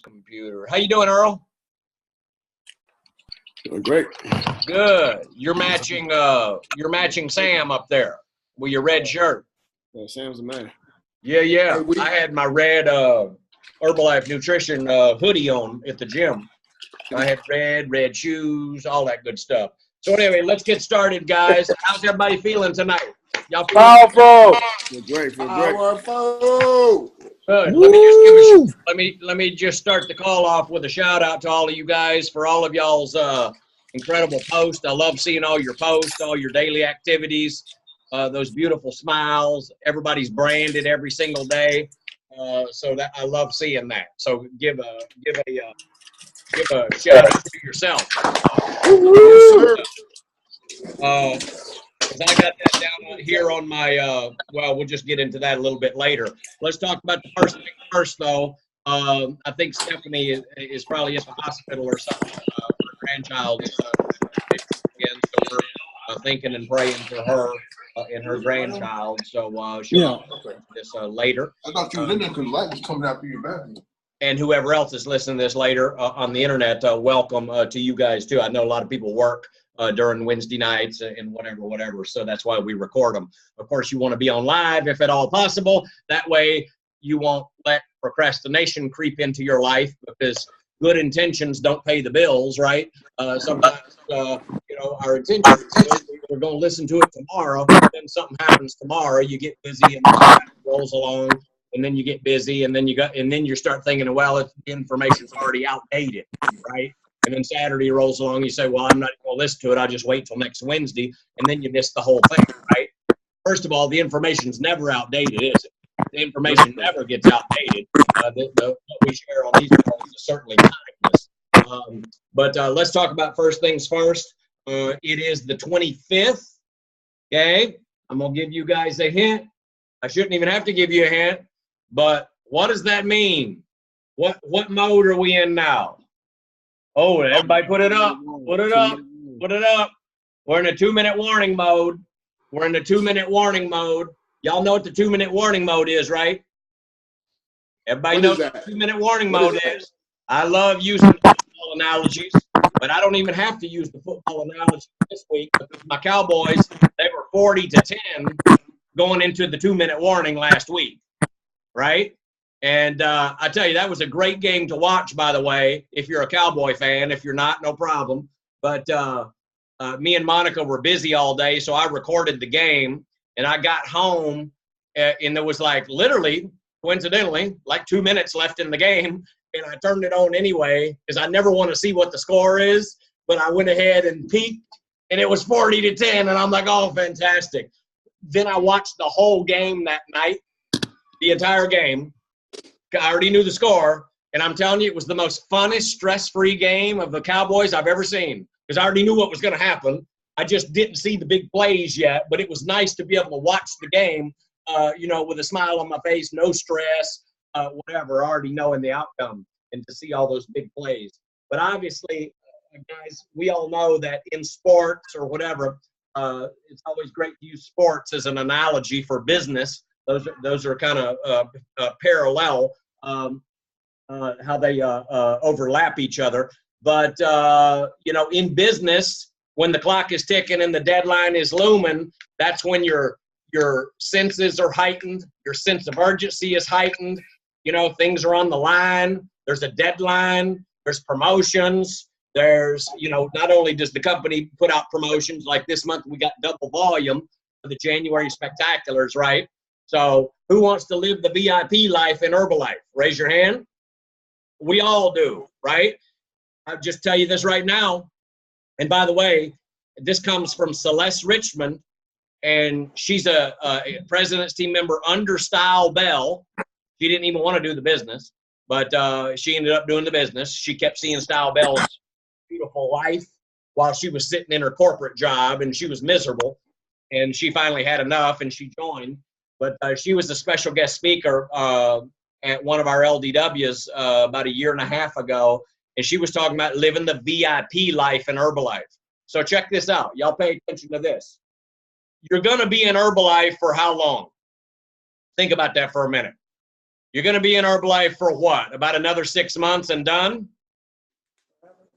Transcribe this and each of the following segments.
Computer. How you doing, Earl? Doing great. Good. You're matching Sam up there with your red shirt. Yeah, Sam's the man. Yeah. I had my red Herbalife Nutrition hoodie on at the gym. I had red shoes, all that good stuff. So anyway, let's get started, guys. How's everybody feeling tonight? Y'all feeling Powerful. Feel great. Powerful. good? Let me just start the call off with a shout out to all of you guys for all of y'all's incredible posts. I love seeing all your posts, all your daily activities, those beautiful smiles. Everybody's branded every single day, so that I love seeing that. So give a shout out to yourself. Because I got that down here on my, well, we'll just get into that a little bit later. Let's talk about the first thing first, though. I think Stephanie is probably at the hospital or something. Her grandchild is again, so we're thinking and praying for her and her grandchild. So she'll this later. I thought you was in there because light was coming out through your bathroom. And whoever else is listening to this later on the internet, welcome to you guys, too. I know a lot of people work during Wednesday nights and whatever. So that's why we record them. Of course, you want to be on live if at all possible. That way you won't let procrastination creep into your life because good intentions don't pay the bills, right? Sometimes, our intention is we're going to listen to it tomorrow. Then something happens tomorrow. You get busy and it rolls along. And then you get busy, and then you start thinking, well, the information's already outdated, right? And then Saturday rolls along, you say, well, I'm not going to listen to it. I'll just wait till next Wednesday, and then you miss the whole thing, right? First of all, the information's never outdated, is it? The information never gets outdated. What we share on these calls is certainly timeless. But let's talk about first things first. It is the 25th, okay? I'm going to give you guys a hint. I shouldn't even have to give you a hint. But what does that mean? What mode are we in now? Oh, everybody put it up. Put it up. Put it up. We're in a 2-minute warning mode. We're in the 2-minute warning mode. Y'all know what the 2-minute warning mode is, right? Everybody knows what the 2-minute warning mode is. I love using football analogies, but I don't even have to use the football analogy this week because my Cowboys, they were 40-10 going into the 2-minute warning last week. Right? And I tell you, that was a great game to watch, by the way, if you're a Cowboy fan. If you're not, no problem. But me and Monica were busy all day, so I recorded the game. And I got home, and there was literally, coincidentally, 2 minutes left in the game. And I turned it on anyway because I never want to see what the score is. But I went ahead and peeked, and it was 40-10. And I'm like, oh, fantastic. Then I watched the whole game that night. The entire game. I already knew the score, and I'm telling you, it was the most funnest, stress-free game of the Cowboys I've ever seen because I already knew what was going to happen. I just didn't see the big plays yet, but it was nice to be able to watch the game, with a smile on my face, no stress, whatever, already knowing the outcome, and to see all those big plays. But obviously, guys, we all know that in sports or whatever, it's always great to use sports as an analogy for business. Those are kind of parallel, how they overlap each other. But, in business, when the clock is ticking and the deadline is looming, that's when your senses are heightened. Your sense of urgency is heightened. Things are on the line. There's a deadline. There's promotions. There's, not only does the company put out promotions, like this month we got double volume for the January Spectaculars, right? So who wants to live the VIP life in Herbalife? Raise your hand. We all do, right? I'll just tell you this right now. And by the way, this comes from Celeste Richmond, and she's a president's team member under Style Bell. She didn't even want to do the business, but she ended up doing the business. She kept seeing Style Bell's beautiful life while she was sitting in her corporate job, and she was miserable. And she finally had enough, and she joined. But she was a special guest speaker at one of our LDWs about 1.5 years ago, and she was talking about living the VIP life in Herbalife. So check this out. Y'all pay attention to this. You're going to be in Herbalife for how long? Think about that for a minute. You're going to be in Herbalife for what? About another 6 months and done?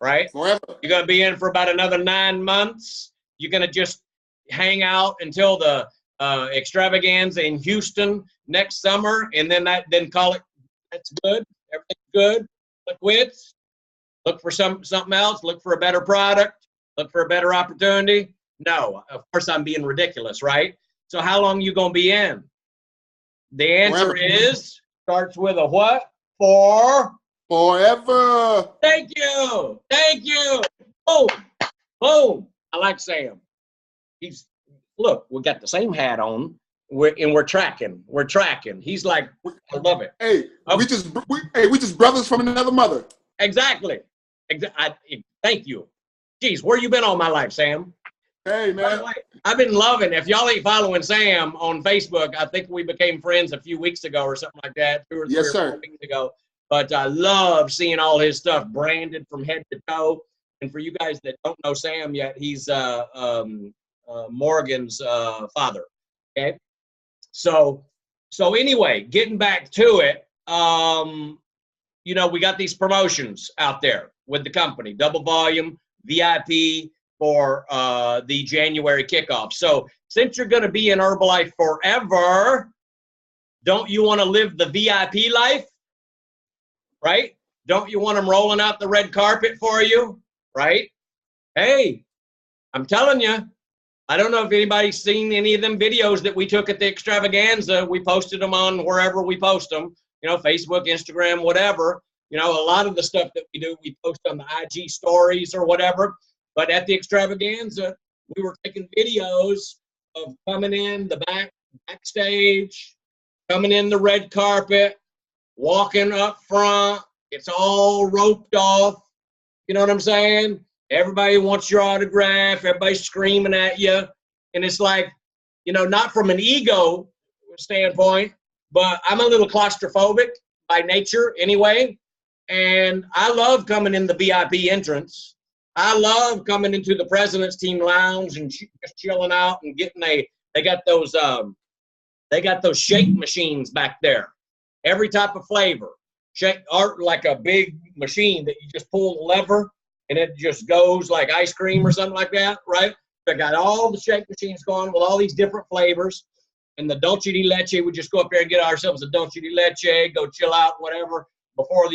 Right? Forever. You're going to be in for about another 9 months. You're going to just hang out until the extravaganza in Houston next summer, and then call it, that's good, everything's good, quits, look for something else, look for a better product, look for a better opportunity. No, of course I'm being ridiculous, right? So how long you going to be in? The answer Forever. is, starts with a what? Forever. Thank you. Thank you. Boom. Boom. I like Sam. Look, we got the same hat on. We're tracking. We're tracking. He's like, I love it. Hey, we just brothers from another mother. Exactly. Thank you. Geez, where you been all my life, Sam? Hey, By the man. way, I've been loving, if y'all ain't following Sam on Facebook, I think we became friends a few weeks ago or something like that, 2 or 3 Yes, or sir. 4 weeks ago. But I love seeing all his stuff branded from head to toe. And for you guys that don't know Sam yet, he's Morgan's father. Okay. So anyway, getting back to it, we got these promotions out there with the company, double volume, VIP for the January kickoff. So since you're going to be in Herbalife forever, don't you want to live the VIP life? Right? Don't you want them rolling out the red carpet for you? Right? Hey, I'm telling you, I don't know if anybody's seen any of them videos that we took at the extravaganza. We posted them on wherever we post them, Facebook, Instagram, whatever. A lot of the stuff that we do, we post on the IG stories or whatever. But at the extravaganza, we were taking videos of coming in the backstage, coming in the red carpet, walking up front. It's all roped off. You know what I'm saying? Everybody wants your autograph. Everybody's screaming at you. And it's like, not from an ego standpoint, but I'm a little claustrophobic by nature anyway. And I love coming in the VIP entrance. I love coming into the President's Team Lounge and just chilling out and getting they got those shake machines back there. Every type of flavor. Shake art like a big machine that you just pull the lever and it just goes like ice cream or something like that, right? They got all the shake machines going with all these different flavors. And the Dolce di Leche, we just go up there and get ourselves a Dolce di Leche, go chill out, whatever, before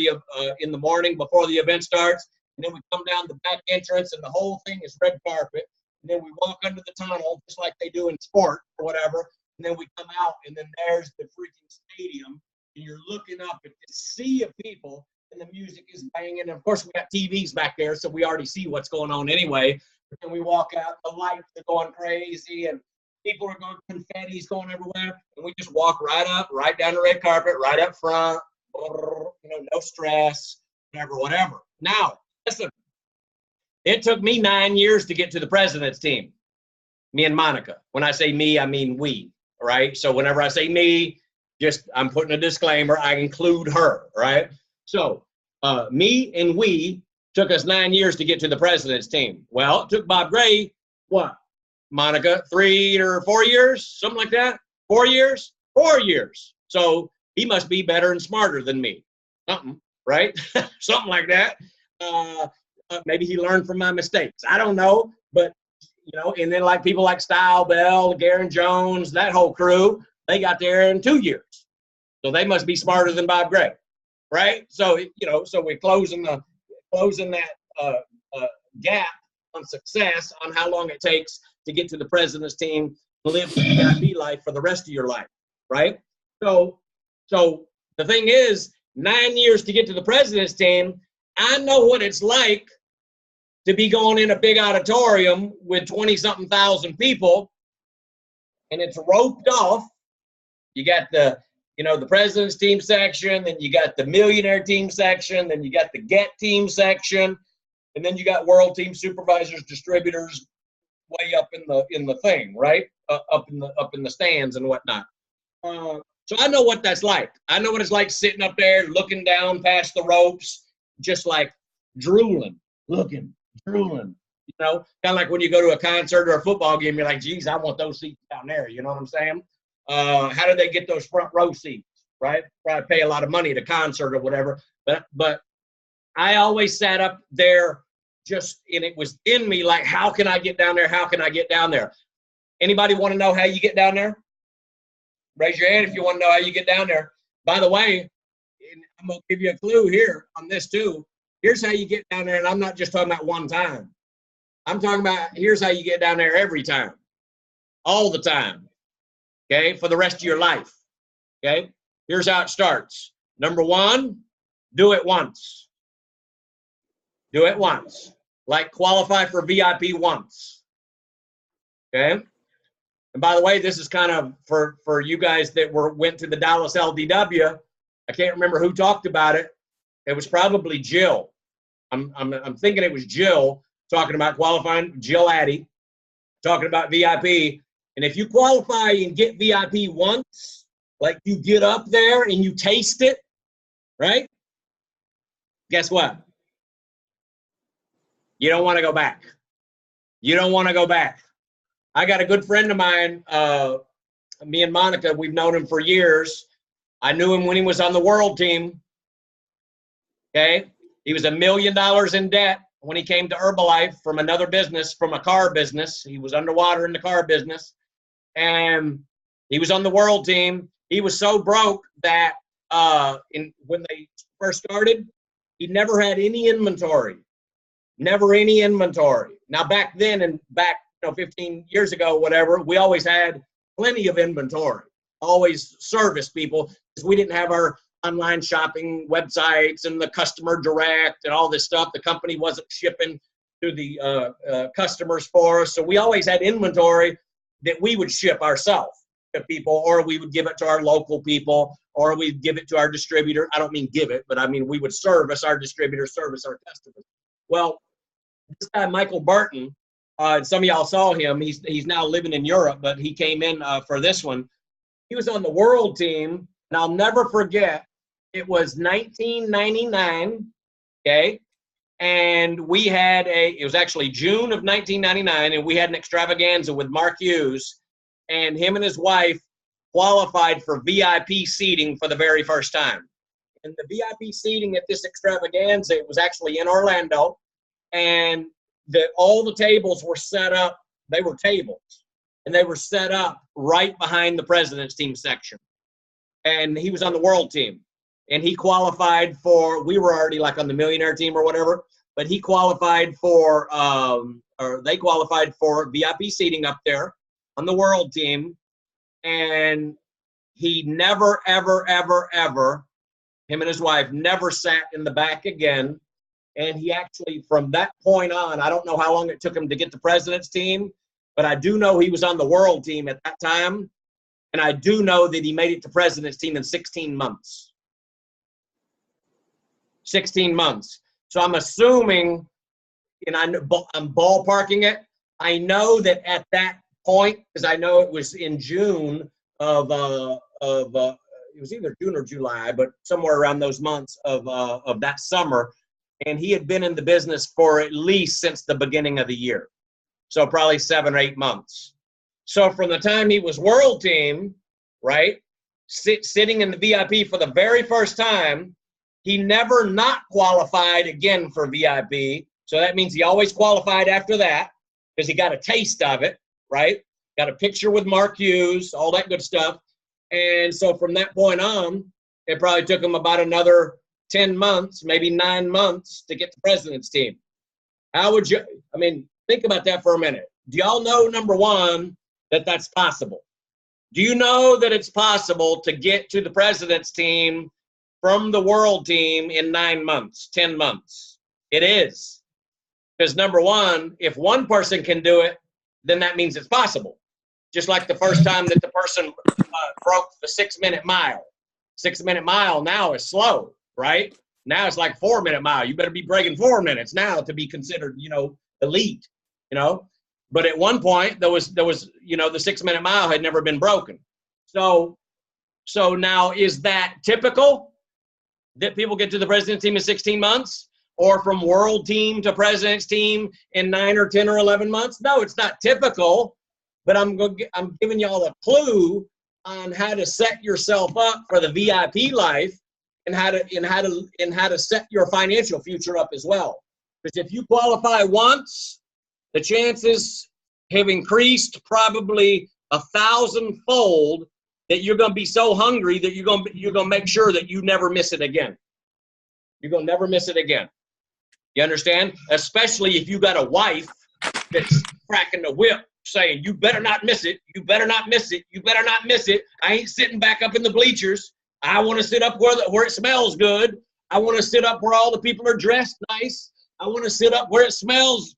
in the morning, before the event starts. And then we come down the back entrance and the whole thing is red carpet. And then we walk under the tunnel, just like they do in sport or whatever. And then we come out and then there's the freaking stadium. And you're looking up at this sea of people and the music is banging. And of course, we got TVs back there, so we already see what's going on anyway. But then we walk out, the lights are going crazy and people are going, confetti's going everywhere. And we just walk right up, right down the red carpet, right up front, no stress, whatever. Now, listen, it took me 9 years to get to the President's Team, me and Monica. When I say me, I mean we, right? So whenever I say me, I'm putting a disclaimer, I include her, right? So me and we took us 9 years to get to the President's Team. Well, it took Bob Gray, what, Monica, 3 or 4 years, something like that? 4 years? 4 years. So he must be better and smarter than me. Something, right? Something like that. Maybe he learned from my mistakes. I don't know. But, and then like people like Style Bell, Garen Jones, that whole crew, they got there in 2 years. So they must be smarter than Bob Gray, right? So, so we're closing that gap on success on how long it takes to get to the President's Team to live the VIP life for the rest of your life, right? So the thing is, 9 years to get to the President's Team, I know what it's like to be going in a big auditorium with 20-something thousand people, and it's roped off. You got the President's Team section, then you got the Millionaire Team section, then you got the Get Team section, and then you got World Team Supervisors, Distributors, way up in the thing, right? Up in the stands and whatnot. So I know what that's like. I know what it's like sitting up there, looking down past the ropes, just like drooling, drooling. Kind of like when you go to a concert or a football game, you're like, geez, I want those seats down there. You know what I'm saying? How do they get those front row seats? right? Probably pay a lot of money to concert or whatever. But I always sat up there and it was in me like, how can I get down there? How can I get down there? Anybody want to know how you get down there? Raise your hand if you want to know how you get down there. By the way, I'm going to give you a clue here on this too. Here's how you get down there, and I'm not just talking about one time. I'm talking about here's how you get down there every time, all the time, okay, for the rest of your life, okay? Here's how it starts. Number one, do it once. Do it once. Like qualify for VIP once, okay? And by the way, this is kind of for you guys that went to the Dallas LDW. I can't remember who talked about it. It was probably Jill. I'm thinking it was Jill talking about qualifying, Jill Addy, talking about VIP. And if you qualify and get VIP once, like you get up there and you taste it, right? Guess what? You don't want to go back. You don't want to go back. I got a good friend of mine, me and Monica, we've known him for years. I knew him when he was on the world team. Okay? He was $1 million in debt when he came to Herbalife from another business, from a car business. He was underwater in the car business. And he was on the world team. He was so broke that when they first started, he never had any inventory. Never any inventory. Now, back then and back 15 years ago, whatever, we always had plenty of inventory. Always service people because we didn't have our online shopping websites and the customer direct and all this stuff. The company wasn't shipping to the customers for us. So we always had inventory that we would ship ourselves to people, or we would give it to our local people, or we'd give it to our distributor. I don't mean give it, but I mean we would service our distributor, service our customers. Well, this guy, Michael Burton, some of y'all saw him. He's now living in Europe, but he came in for this one. He was on the world team, and I'll never forget, it was 1999, okay? And we had it was actually June of 1999, and we had an extravaganza with Mark Hughes, and him and his wife qualified for VIP seating for the very first time. And the VIP seating at this extravaganza, it was actually in Orlando, and all the tables were set up. They were tables, and they were set up right behind the president's team section. And he was on the world team, and he qualified for, we were already like on the millionaire team or whatever, but he qualified for, or they qualified for VIP seating up there on the world team. And he never, ever, ever, ever, him and his wife never sat in the back again. And he actually, from that point on, I don't know how long it took him to get the president's team, but I do know he was on the world team at that time. And I do know that he made it to president's team in 16 months. 16 months. So I'm assuming, and I'm ballparking it, I know that at that point, because I know it was in June of it was either June or July, but somewhere around those months of that summer, and he had been in the business for at least since the beginning of the year. So probably 7 or 8 months. So from the time he was world team, right, sitting in the VIP for the very first time, he never not qualified again for VIP. So that means he always qualified after that because he got a taste of it, right? Got a picture with Mark Hughes, all that good stuff. And so from that point on, it probably took him about another 10 months, maybe 9 months to get the president's team. How would you, I mean, think about that for a minute. Do y'all know, number one, that that's possible? Do you know that it's possible to get to the president's team from the world team in 9 months, 10 months? It is. Because number one, if one person can do it, then that means it's possible. Just like the first time that the person broke the 6-minute mile. 6-minute mile now is slow, right? Now it's like 4-minute mile. You better be breaking 4 minutes now to be considered, elite, But at one point there was, the 6-minute mile had never been broken. So now is that typical that people get to the president's team in 16 months or from world team to president's team in 9 or 10 or 11 months? No, it's not typical, but I'm giving y'all a clue on how to set yourself up for the VIP life and how to set your financial future up as well. Because if you qualify once, the chances have increased probably 1,000-fold that you're going to be so hungry that you're going to make sure that you never miss it again. You're going to never miss it again. You understand? Especially if you got a wife that's cracking the whip saying, you better not miss it. You better not miss it. You better not miss it. I ain't sitting back up in the bleachers. I want to sit up where it smells good. I want to sit up where all the people are dressed nice. I want to sit up where it smells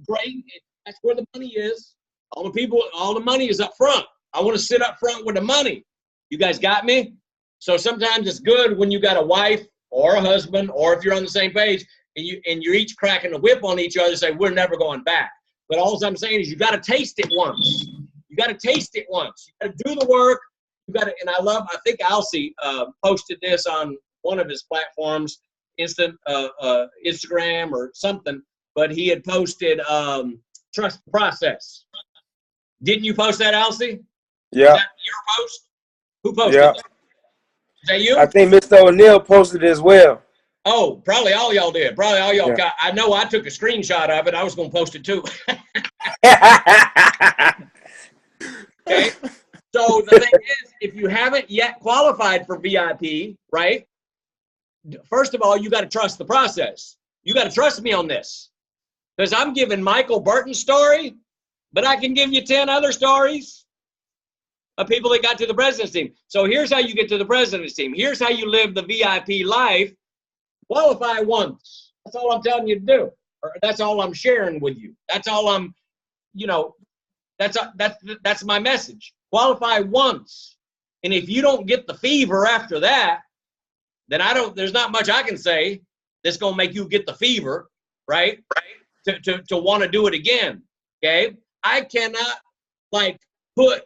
great. That's where the money is. All the money is up front. I want to sit up front with the money. You guys got me? So sometimes it's good when you got a wife or a husband, or if you're on the same page, and you're each cracking the whip on each other, say, we're never going back. But all I'm saying is you got to taste it once. You got to taste it once. You got to do the work. You got to, and I think Alcee posted this on one of his platforms, Instagram or something, but he had posted trust the process. Didn't you post that, Alcee? Yeah. Was that your post? Who posted that? Is that you? I think Mr. O'Neill posted it as well. Oh, probably all y'all did. Probably all y'all got. I know I took a screenshot of it. I was going to post it too. Okay. So the thing is, if you haven't yet qualified for VIP, right? First of all, you got to trust the process. You got to trust me on this. Because I'm giving Michael Burton's story, but I can give you 10 other stories of people that got to the president's team. So here's how you get to the president's team. Here's how you live the VIP life. Qualify once. That's all I'm telling you to do. Or that's all I'm sharing with you. That's all I'm, that's my message. Qualify once. And if you don't get the fever after that, then there's not much I can say that's going to make you get the fever, right? To want to do it again. Okay? I cannot put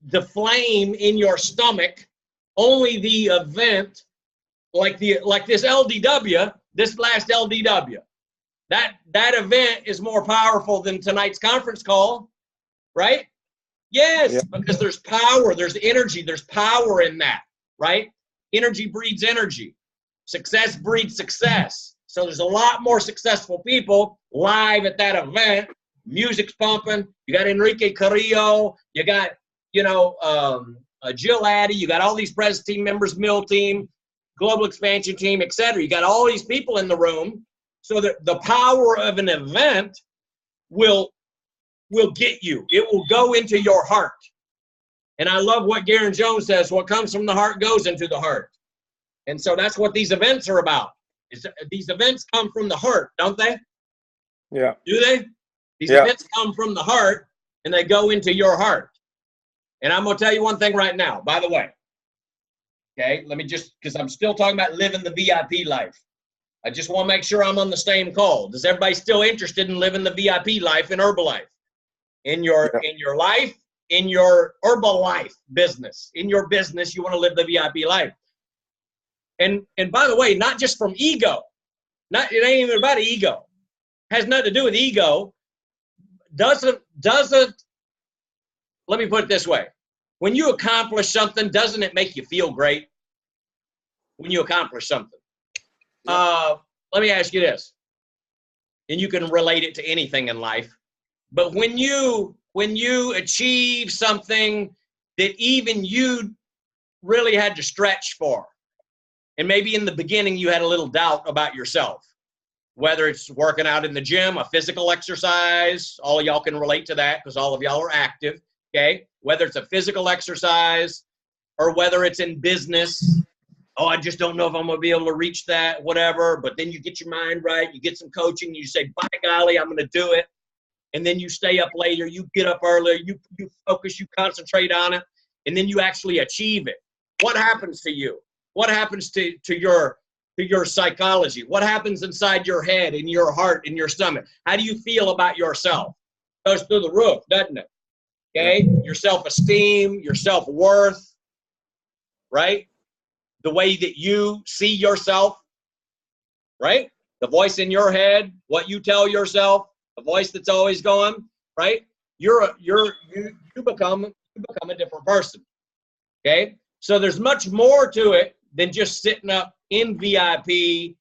the flame in your stomach. Only the event like this LDW, this last LDW. That event is more powerful than tonight's conference call, right? Yes, because there's power, there's energy, there's power in that, right? Energy breeds energy. Success breeds success. So there's a lot more successful people live at that event. Music's pumping. You got Enrique Carrillo. You got, Jill Addy. You got all these Pres team members, Mill team, Global Expansion team, etc. You got all these people in the room. So that the power of an event will get you. It will go into your heart. And I love what Garen Jones says, what comes from the heart goes into the heart. And so that's what these events are about. These events come from the heart, don't they? Yeah. Do they? These events come from the heart, and they go into your heart. And I'm going to tell you one thing right now, by the way. Okay, let me because I'm still talking about living the VIP life. I just want to make sure I'm on the same call. Is everybody still interested in living the VIP life in Herbalife? In your life, in your Herbalife business, in your business, you want to live the VIP life. And by the way, not just from ego. It ain't even about ego. It has nothing to do with ego. Doesn't let me put it this way. When you accomplish something, doesn't it make you feel great? When you accomplish something. Let me ask you this. And you can relate it to anything in life. But when you achieve something that even you really had to stretch for, and maybe in the beginning you had a little doubt about yourself, whether it's working out in the gym, a physical exercise, all of y'all can relate to that because all of y'all are active, okay? Whether it's a physical exercise or whether it's in business, I just don't know if I'm going to be able to reach that, whatever. But then you get your mind right, you get some coaching, you say, by golly, I'm going to do it. And then you stay up later, you get up earlier, you focus, you concentrate on it, and then you actually achieve it. What happens to you? What happens to your psychology? What happens inside your head, in your heart, in your stomach? How do you feel about yourself? It goes through the roof, doesn't it? Okay? Your self-esteem, your self-worth, right? The way that you see yourself, right? The voice in your head, what you tell yourself, the voice that's always going, right? You become a different person. Okay? So there's much more to it than just sitting up in VIP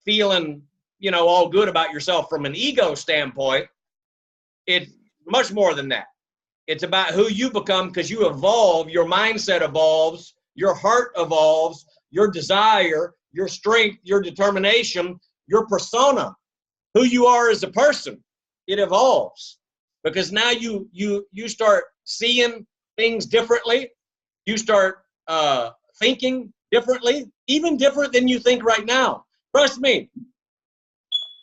feeling, you know, all good about yourself from an ego standpoint. It's much more than that. It's about who you become because you evolve, your mindset evolves, your heart evolves, your desire, your strength, your determination, your persona, who you are as a person. It evolves because now you start seeing things differently. You start thinking differently, even different than you think right now. Trust me,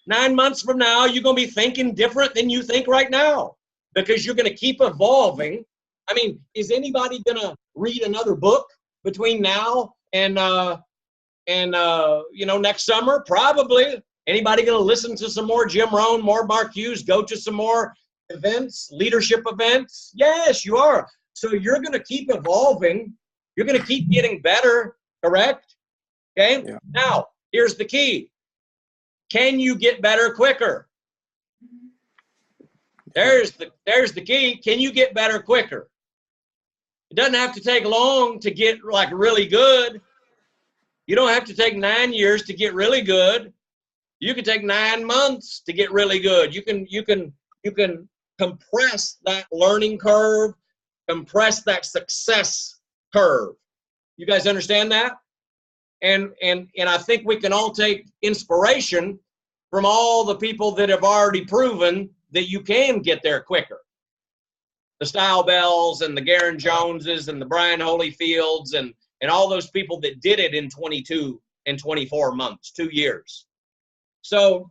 9 months from now, you're going to be thinking different than you think right now because you're going to keep evolving. I mean, is anybody going to read another book between now and you know, next summer? Probably. Anybody going to listen to some more Jim Rohn, more Mark Hughes, go to some more events, leadership events? Yes, you are. So you're going to keep evolving. You're going to keep getting better, correct? Okay? Yeah. Now, here's the key. Can you get better quicker? There's the key. Can you get better quicker? It doesn't have to take long to get like really good. You don't have to take 9 years to get really good. You can take 9 months to get really good. You can compress that learning curve, compress that success curve. You guys understand that? And I think we can all take inspiration from all the people that have already proven that you can get there quicker. The Style Bells and the Garen Joneses and the Brian Holyfields and all those people that did it in 22 and 24 months, 2 years. So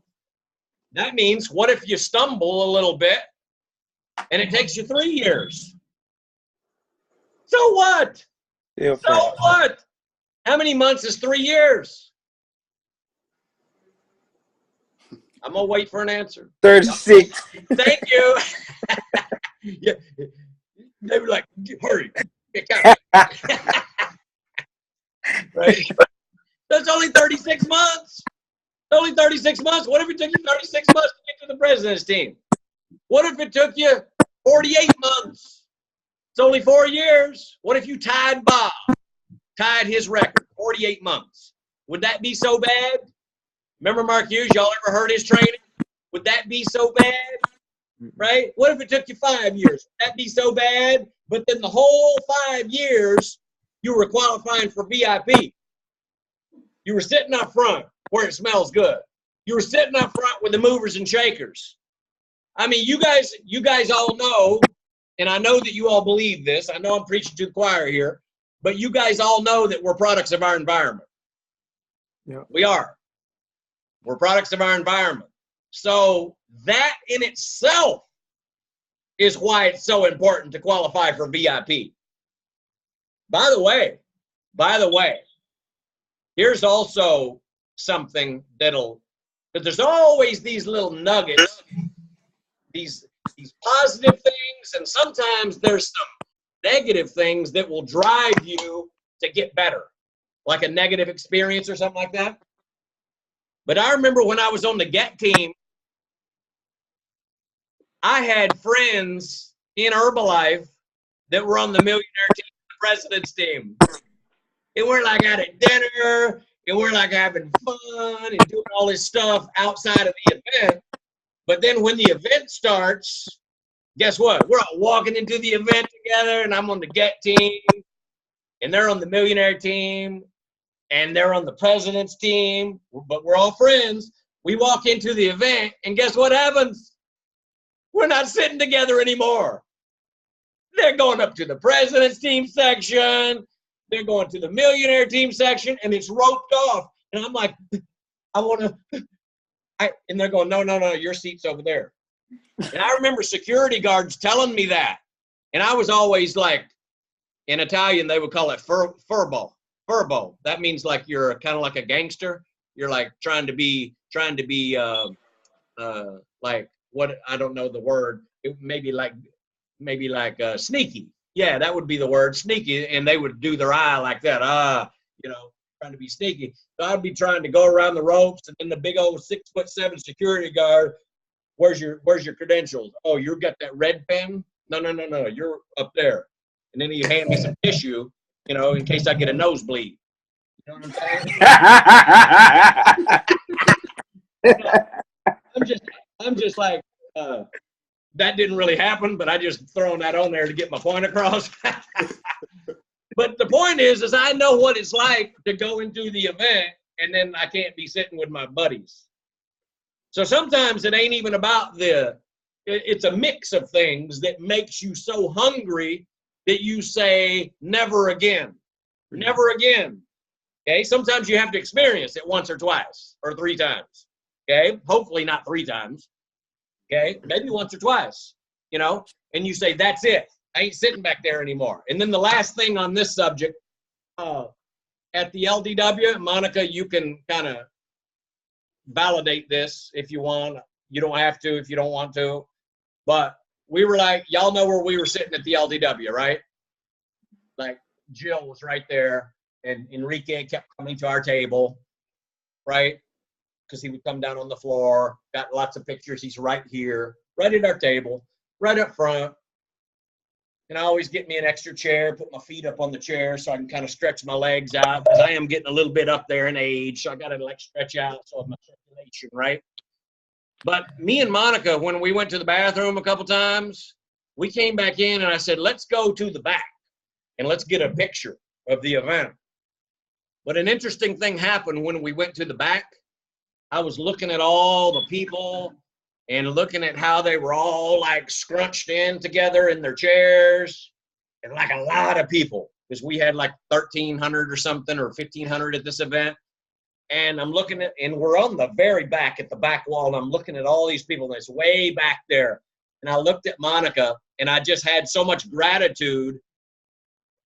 that means, what if you stumble a little bit and it takes you 3 years? So what? Yeah, So what? How many months is 3 years? I'm going to wait for an answer. 36. Thank you. Yeah. They were like, hurry. Right? That's only 36 months. It's only 36 months. What if it took you 36 months to get to the president's team? What if it took you 48 months? It's only 4 years. What if you tied Bob? Tied his record, 48 months. Would that be so bad? Remember Mark Hughes? Y'all ever heard his training? Would that be so bad? Right? What if it took you 5 years? Would that be so bad? But then the whole 5 years, you were qualifying for VIP. You were sitting up front where it smells good. You were sitting up front with the movers and shakers. I mean, you guys all know, and I know that you all believe this. I know I'm preaching to the choir here, but you guys all know that we're products of our environment. Yeah. We are. We're products of our environment. So that in itself is why it's so important to qualify for VIP. By the way, here's also something but there's always these little nuggets, these positive things, and sometimes there's some negative things that will drive you to get better, like a negative experience or something like that. But I remember when I was on the GET team, I had friends in Herbalife that were on the millionaire team, the president's team. And we're like out at dinner, and we're like having fun and doing all this stuff outside of the event. But then when the event starts, guess what? We're all walking into the event together, and I'm on the GET team, and they're on the millionaire team, and they're on the president's team, but we're all friends. We walk into the event, and guess what happens? We're not sitting together anymore. They're going up to the president's team section. They're going to the millionaire team section, and it's roped off. And I'm like, I want to. And they're going, no, your seat's over there. And I remember security guards telling me that. And I was always like, in Italian, they would call it furbo. Furbo. That means like you're kind of like a gangster. You're like trying to be like, what, I don't know the word. It maybe like sneaky. Yeah, that would be the word, sneaky. And they would do their eye like that. Trying to be sneaky. So I'd be trying to go around the ropes, and then the big old 6'7" security guard, where's your credentials? Oh, you got that red pen? No, you're up there. And then he'd hand me some tissue, you know, in case I get a nosebleed. You know what I'm saying? I'm just like, that didn't really happen, but I just throwing that on there to get my point across. But the point is I know what it's like to go into the event and then I can't be sitting with my buddies. So sometimes it ain't even about it's a mix of things that makes you so hungry that you say, never again, never again. Okay, sometimes you have to experience it once or twice or 3 times. Okay, hopefully not 3 times. Okay, maybe once or twice, you know, and you say, that's it. I ain't sitting back there anymore. And then the last thing on this subject, at the LDW, Monica, you can kind of validate this if you want. You don't have to if you don't want to. But we were like, y'all know where we were sitting at the LDW, right? Like Jill was right there, and Enrique kept coming to our table, right? Because he would come down on the floor, got lots of pictures. He's right here, right at our table, right up front. And I always get me an extra chair, put my feet up on the chair so I can kind of stretch my legs out, because I am getting a little bit up there in age, so I got to like stretch out so my circulation, right? But me and Monica, when we went to the bathroom a couple times, we came back in and I said, let's go to the back and let's get a picture of the event. But an interesting thing happened when we went to the back. I was looking at all the people and looking at how they were all like scrunched in together in their chairs, and like a lot of people, because we had like 1,300 or something, or 1,500 at this event. And I'm looking at, and we're on the very back at the back wall, and I'm looking at all these people, and it's way back there. And I looked at Monica, and I just had so much gratitude,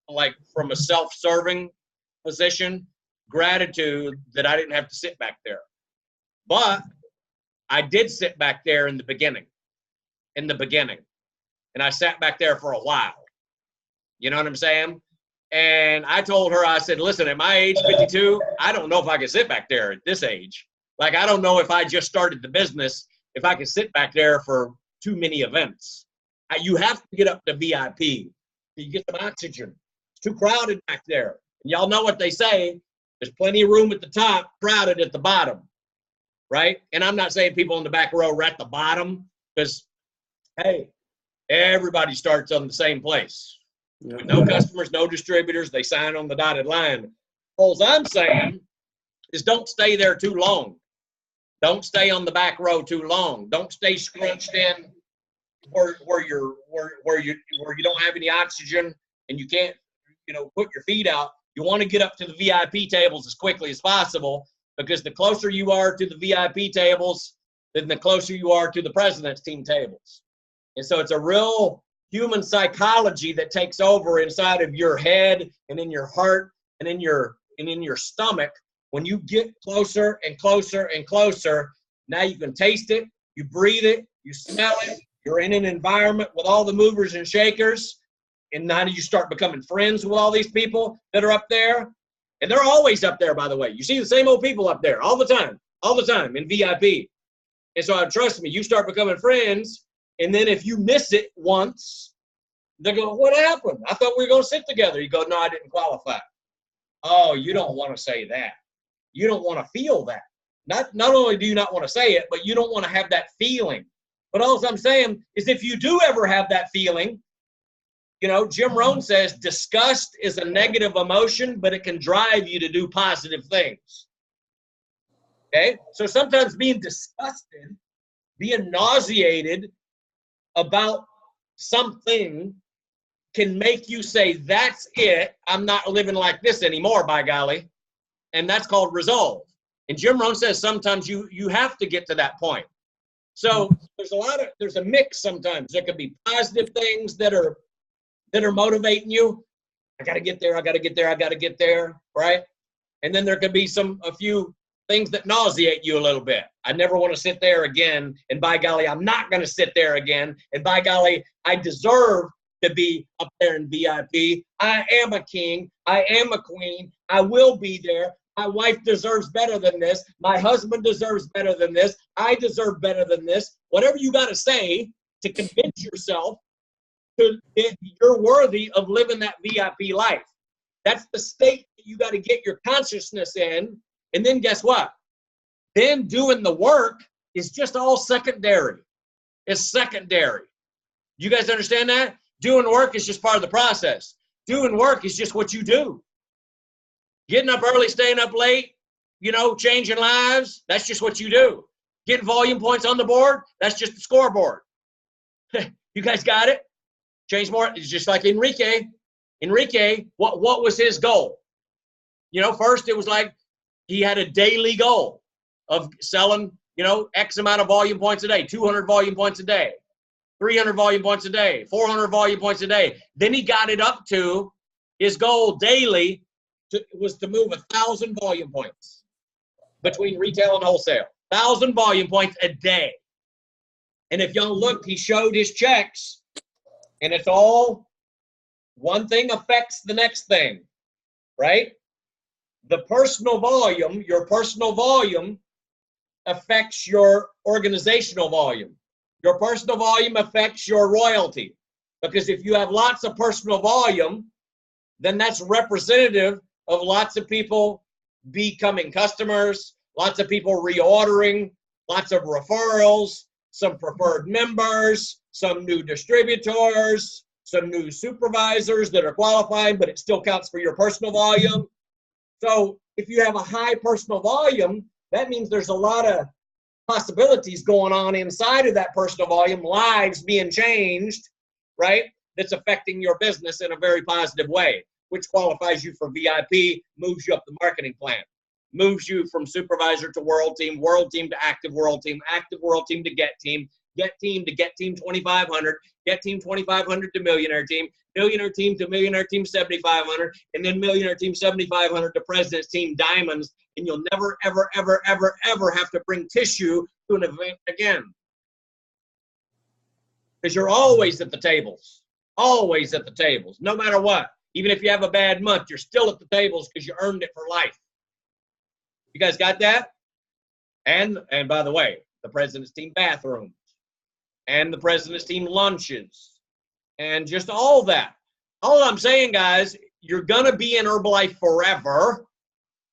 like from a self-serving position, gratitude that I didn't have to sit back there. But I did sit back there in the beginning, and I sat back there for a while. You know what I'm saying? And I told her, I said, listen, at my age, 52, I don't know if I can sit back there at this age. Like, I don't know if I just started the business, if I can sit back there for too many events. You have to get up to VIP. You get some oxygen. It's too crowded back there. And y'all know what they say. There's plenty of room at the top, crowded at the bottom. Right? And I'm not saying people in the back row are at the bottom, because, hey, everybody starts on the same place. Yeah. With no customers, no distributors, they sign on the dotted line. All I'm saying is don't stay there too long. Don't stay on the back row too long. Don't stay scrunched in where you don't have any oxygen and you can't, put your feet out. You want to get up to the VIP tables as quickly as possible, because the closer you are to the VIP tables, then the closer you are to the president's team tables. And so it's a real human psychology that takes over inside of your head and in your heart and in your stomach. When you get closer and closer and closer, now you can taste it, you breathe it, you smell it, you're in an environment with all the movers and shakers, and now you start becoming friends with all these people that are up there. And they're always up there, by the way. You see the same old people up there all the time in VIP. And so trust me, you start becoming friends, and then if you miss it once, they go, what happened? I thought we were going to sit together. You go, no, I didn't qualify. Oh, you don't want to say that. You don't want to feel that. Not only do you not want to say it, but you don't want to have that feeling. But all I'm saying is, if you do ever have that feeling, Jim Rohn says disgust is a negative emotion, but it can drive you to do positive things. Okay? So sometimes being disgusted, being nauseated about something can make you say, that's it. I'm not living like this anymore, by golly. And that's called resolve. And Jim Rohn says sometimes you have to get to that point. So there's a mix sometimes. There could be positive things that are motivating you. I got to get there, right? And then there could be a few things that nauseate you a little bit. I never want to sit there again, and by golly, I'm not going to sit there again, and by golly, I deserve to be up there in VIP. I am a king. I am a queen. I will be there. My wife deserves better than this. My husband deserves better than this. I deserve better than this. Whatever you got to say to convince yourself you're worthy of living that VIP life. That's the state that you got to get your consciousness in. And then guess what? Then doing the work is just all secondary. It's secondary. You guys understand that? Doing work is just part of the process. Doing work is just what you do. Getting up early, staying up late, changing lives, that's just what you do. Getting volume points on the board, that's just the scoreboard. You guys got it? Change more. It's just like Enrique. Enrique, what was his goal? First it was like he had a daily goal of selling, X amount of volume points a day, 200 volume points a day, 300 volume points a day, 400 volume points a day. Then he got it up to his goal daily was to move 1,000 volume points between retail and wholesale. 1,000 volume points a day. And if y'all looked, he showed his checks, and it's all one thing affects the next thing, right? The personal volume, your personal volume affects your organizational volume. Your personal volume affects your royalty. Because if you have lots of personal volume, then that's representative of lots of people becoming customers, lots of people reordering, lots of referrals, some preferred members, some new distributors, some new supervisors that are qualifying, but it still counts for your personal volume. So if you have a high personal volume, that means there's a lot of possibilities going on inside of that personal volume, lives being changed, right? That's affecting your business in a very positive way, which qualifies you for VIP, moves you up the marketing plan, moves you from supervisor to world team to active world team to get team to get team 2,500, get team 2,500 to millionaire team to millionaire team 7,500, and then millionaire team 7,500 to president's team diamonds. And you'll never, ever, ever, ever, ever have to bring tissue to an event again. Because you're always at the tables, no matter what. Even if you have a bad month, you're still at the tables because you earned it for life. You guys got that? And by the way, the president's team bathrooms and the president's team lunches and just all that. All I'm saying, guys, you're going to be in Herbalife forever.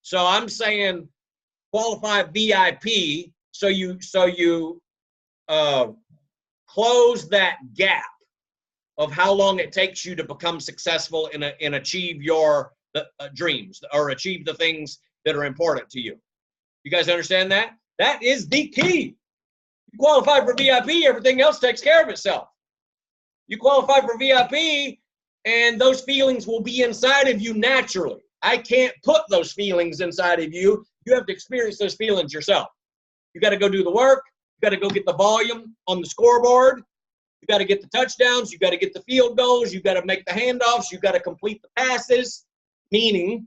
So I'm saying qualify VIP so you close that gap of how long it takes you to become successful and achieve your dreams or achieve the things that are important to you. You guys understand that? That is the key. You qualify for VIP, everything else takes care of itself. You qualify for VIP, and those feelings will be inside of you naturally. I can't put those feelings inside of you. You have to experience those feelings yourself. You got to go do the work. You got to go get the volume on the scoreboard. You got to get the touchdowns. You got to get the field goals. You got to make the handoffs. You got to complete the passes, meaning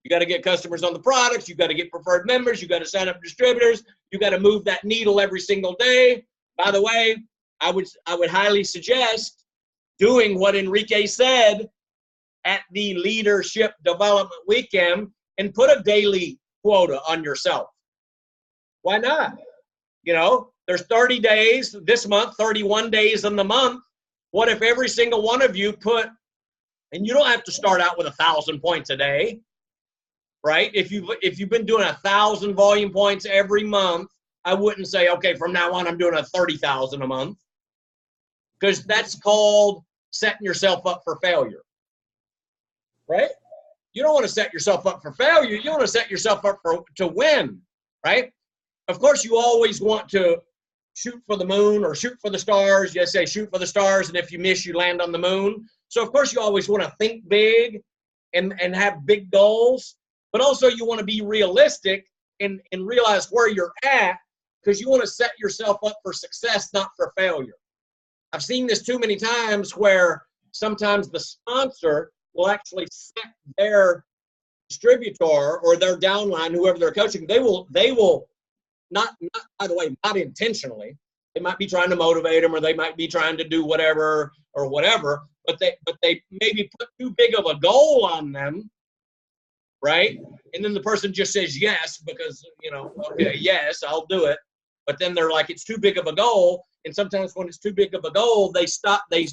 you got to get customers on the products. You got to get preferred members. You got to sign up distributors. You got to move that needle every single day. By the way, I would highly suggest doing what Enrique said at the Leadership Development Weekend and put a daily quota on yourself. Why not? There's 30 days this month, 31 days in the month. What if every single one of you put, and you don't have to start out with 1,000 points a day, right? If you've been doing 1,000 volume points every month, I wouldn't say, okay, from now on, I'm doing a 30,000 a month, because that's called setting yourself up for failure, right? You don't want to set yourself up for failure. You want to set yourself up to win, right? Of course, you always want to shoot for the moon or shoot for the stars. You say shoot for the stars, and if you miss, you land on the moon. So, of course, you always want to think big and have big goals, but also you want to be realistic and realize where you're at, because you want to set yourself up for success, not for failure. I've seen this too many times where sometimes the sponsor will actually set their distributor or their downline, whoever they're coaching, they will not, by the way, not intentionally. They might be trying to motivate them, or they might be trying to do whatever, but they maybe put too big of a goal on them, right? And then the person just says yes because, okay, yes, I'll do it. But then they're like, it's too big of a goal. And sometimes when it's too big of a goal, they stop. They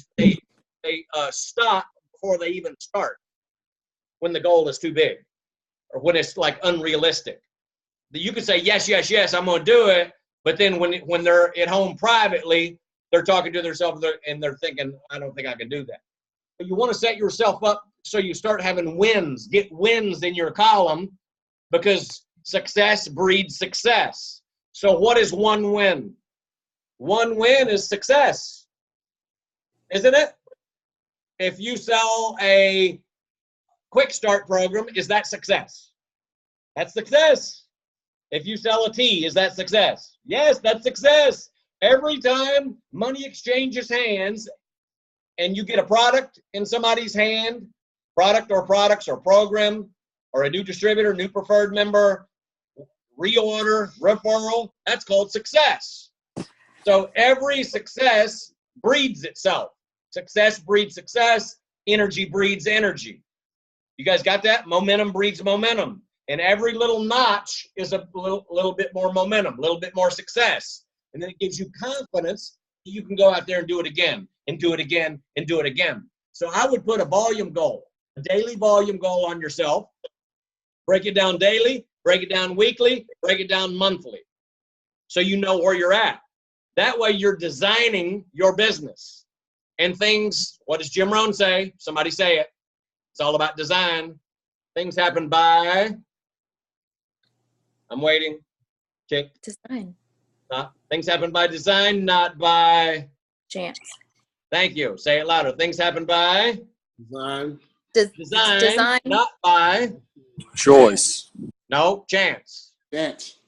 stop before they even start. when the goal is too big or when it's like unrealistic. You can say, yes, yes, yes, I'm going to do it. But then when they're at home privately, they're talking to themselves and they're thinking, I don't think I can do that. But you want to set yourself up so you start having wins, get wins in your column, because success breeds success. So what is one win? One win is success, isn't it? If you sell a quick start program, is that success? That's success. If you sell a tea, is that success? Yes, that's success. Every time money exchanges hands and you get a product in somebody's hand, product or products or program or a new distributor, new preferred member, reorder, referral, that's called success. So every success breeds itself. Success breeds success. Energy breeds energy. You guys got that? Momentum breeds momentum. And every little notch is a little bit more momentum, a little bit more success. And then it gives you confidence that you can go out there and do it again, and do it again, and do it again. So I would put a volume goal, a daily volume goal on yourself. Break it down daily, break it down weekly, break it down monthly. So you know where you're at. That way you're designing your business. And things, what does Jim Rohn say? Somebody say it. It's all about design. Things happen by, I'm waiting. Tick. Design. Things happen by design, not by Chance. Thank you. Say it louder. Things happen by Design. design, not by Choice. no chance. Dance.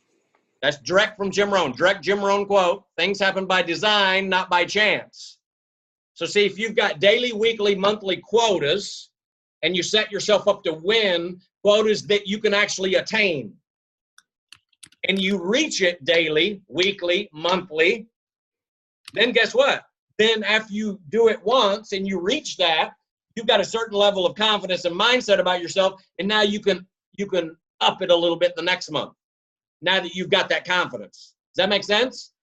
That's direct from Jim Rohn. Direct Jim Rohn quote. Things happen by design, not by chance. So see, if you've got daily, weekly, monthly quotas and you set yourself up to win quotas that you can actually attain, and you reach it daily, weekly, monthly, then guess what? Then after you do it once and you reach that, you've got a certain level of confidence and mindset about yourself, and now you can up it a little bit the next month, now that you've got that confidence. Does that make sense?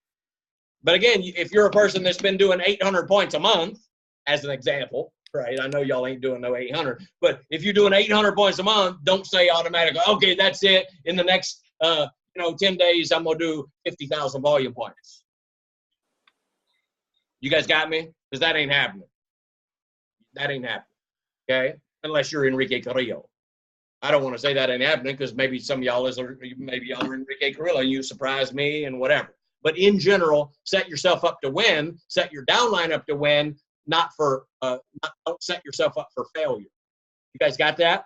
But again, if you're a person that's been doing 800 points a month, as an example, right? I know y'all ain't doing no 800, but if you're doing 800 points a month, don't say automatically, okay, that's it. In the next 10 days, I'm going to do 50,000 volume points. You guys got me? Because that ain't happening. That ain't happening, okay? Unless you're Enrique Carrillo. I don't want to say that ain't happening because maybe some of y'all are Enrique Carrillo and you surprise me and whatever. But in general, set yourself up to win. Set your downline up to win, don't set yourself up for failure. You guys got that?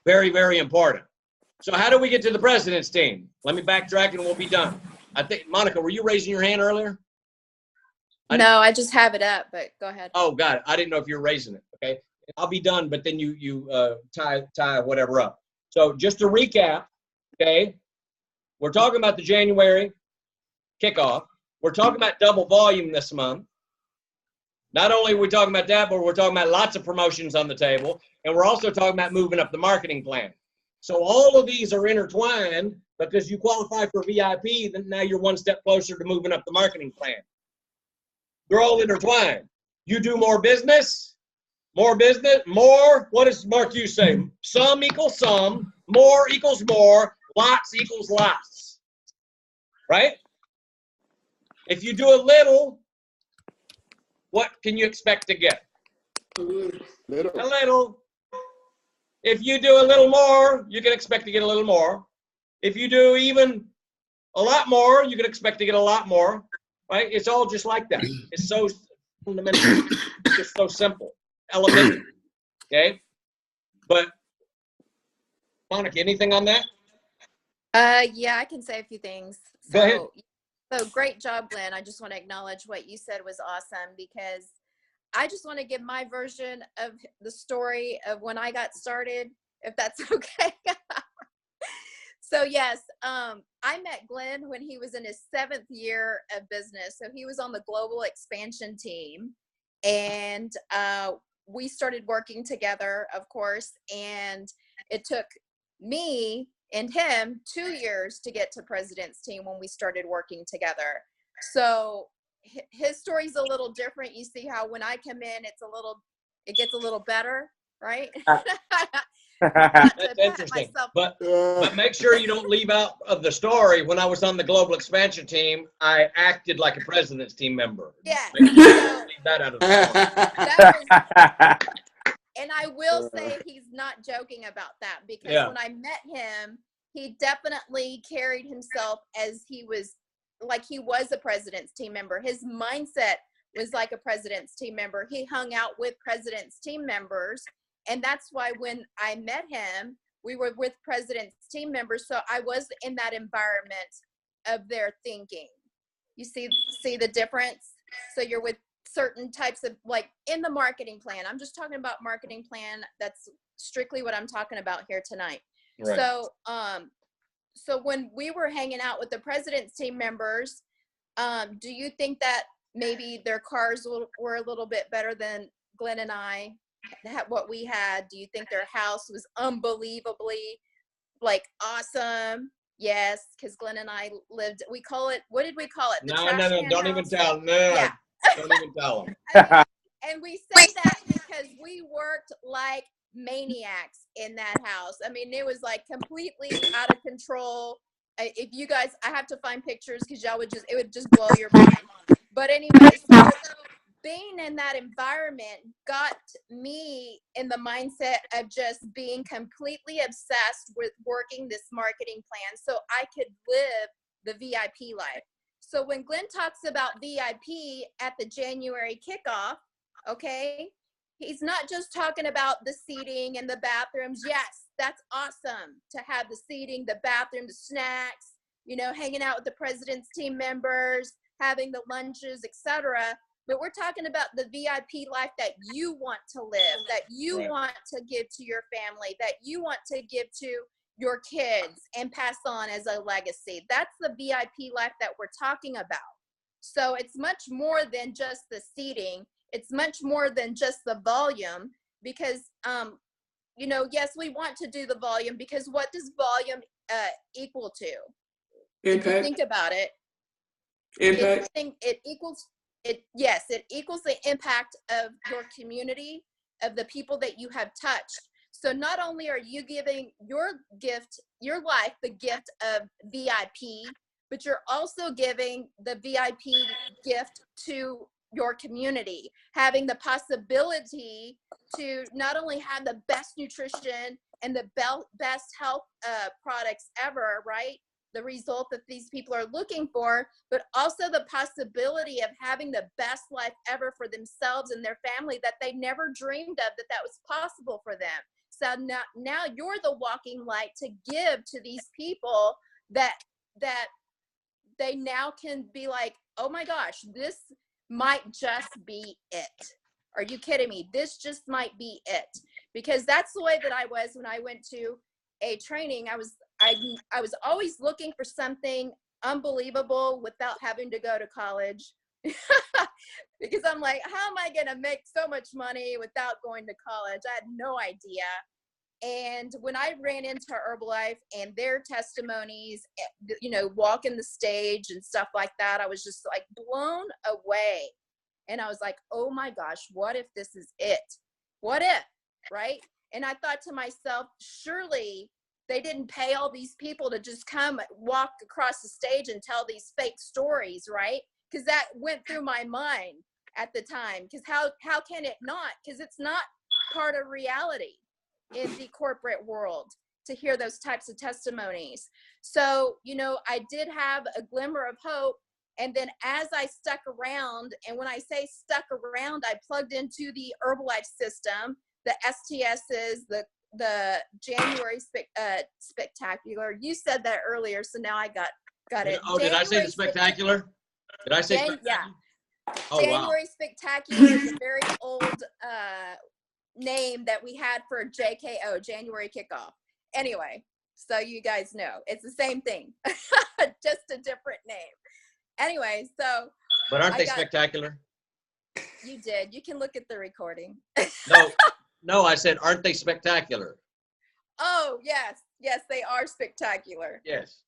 Very, very important. So how do we get to the president's team? Let me backtrack and we'll be done. I think, Monica, were you raising your hand earlier? No, I just have it up, but go ahead. Oh, got it. I didn't know if you were raising it. Okay. I'll be done, but then you tie whatever up. So just to recap, okay, we're talking about the January kickoff. We're talking about double volume this month. Not only are we talking about that, but we're talking about lots of promotions on the table. And we're also talking about moving up the marketing plan. So all of these are intertwined because you qualify for VIP, then now you're one step closer to moving up the marketing plan. They're all intertwined. You do more business, more, what does Mark Hughes say? Sum equals sum, more equals more, lots equals lots. Right? If you do a little, what can you expect to get? Little. A little. If you do a little more, you can expect to get a little more. If you do even a lot more, you can expect to get a lot more. Right? It's all just like that. It's so fundamental. It's just so simple. Elementary. Okay? But, Monica, anything on that? Yeah, I can say a few things. Go ahead. So great job, Glenn. I just want to acknowledge what you said was awesome because I just want to give my version of the story of when I got started, if that's okay. So yes, I met Glenn when he was in his 7th year of business. So he was on the global expansion team and we started working together, of course, and it took me and him 2 years to get to president's team when we started working together. So his story's a little different. You see how when I come in, it gets a little better. right? That's interesting. But Uh, make sure you don't leave out of the story. When I was on the global expansion team, I acted like a president's team member. Yeah. Make sure you So don't leave that out of the story. that was, and I will say he's not joking about that, because Yeah. when I met him, he definitely carried himself as he was a president's team member. His mindset was like a president's team member. He hung out with president's team members. And that's why when I met him, we were with president's team members. So I was in that environment of their thinking. You see the difference? So you're with certain types of, like in the marketing plan. I'm just talking about marketing plan. That's strictly what I'm talking about here tonight. Right. So when we were hanging out with the president's team members, do you think that maybe their cars were a little bit better than Glenn and I, what we had? Do you think their house was unbelievably like awesome? Yes, because Glenn and I lived, we call it, what did we call it? The No, trash can don't house? even tell. No, Yeah. don't even tell them. I mean, and we say that because we worked like maniacs in that house. I mean, it was like completely out of control. If you guys, I have to find pictures because y'all would it would just blow your mind. But anyway, so being in that environment got me in the mindset of just being completely obsessed with working this marketing plan so I could live the VIP life. So when Glenn talks about VIP at the January kickoff, okay, he's not just talking about the seating and the bathrooms. Yes, that's awesome to have the seating, the bathroom, the snacks, hanging out with the president's team members, having the lunches, etc. But we're talking about the VIP life that you want to live, that you Right. want to give to your family, that you want to give to your kids and pass on as a legacy. That's the VIP life that we're talking about. So it's much more than just the seating. It's much more than just the volume, because, yes, we want to do the volume, because what does volume equal to? If you Impact. think about it, Impact. it equals it equals the impact of your community, of the people that you have touched. So not only are you giving your life the gift of VIP, but you're also giving the VIP gift to your community, having the possibility to not only have the best nutrition and the best health products ever, right? The result that these people are looking for, but also the possibility of having the best life ever for themselves and their family that they never dreamed of that was possible for them. So now you're the walking light to give to these people that they now can be like, oh my gosh, this might just be it. Are you kidding me? This just might be it. Because that's the way that I was when I went to a training. I was always looking for something unbelievable without having to go to college. Because I'm like, how am I going to make so much money without going to college? I had no idea. And when I ran into Herbalife and their testimonies, walking the stage and stuff like that, I was just like blown away. And I was like, oh my gosh, what if this is it? What if, right? And I thought to myself, surely they didn't pay all these people to just come walk across the stage and tell these fake stories, right? Because that went through my mind at the time. Because how can it not? Because it's not part of reality in the corporate world to hear those types of testimonies. So, I did have a glimmer of hope. And then as I stuck around, and when I say stuck around, I plugged into the Herbalife system, the STSs, the January spectacular. You said that earlier, so now I got it. Oh, did I say the spectacular? Did I say spectacular? Yeah. Oh, January wow. Spectacular is a very old name that we had for JKO, January Kickoff. Anyway, so you guys know, it's the same thing, just a different name. Anyway, so. But aren't they spectacular? You did. You can look at the recording. No, I said, aren't they spectacular? Oh, yes. Yes, they are spectacular. Yes.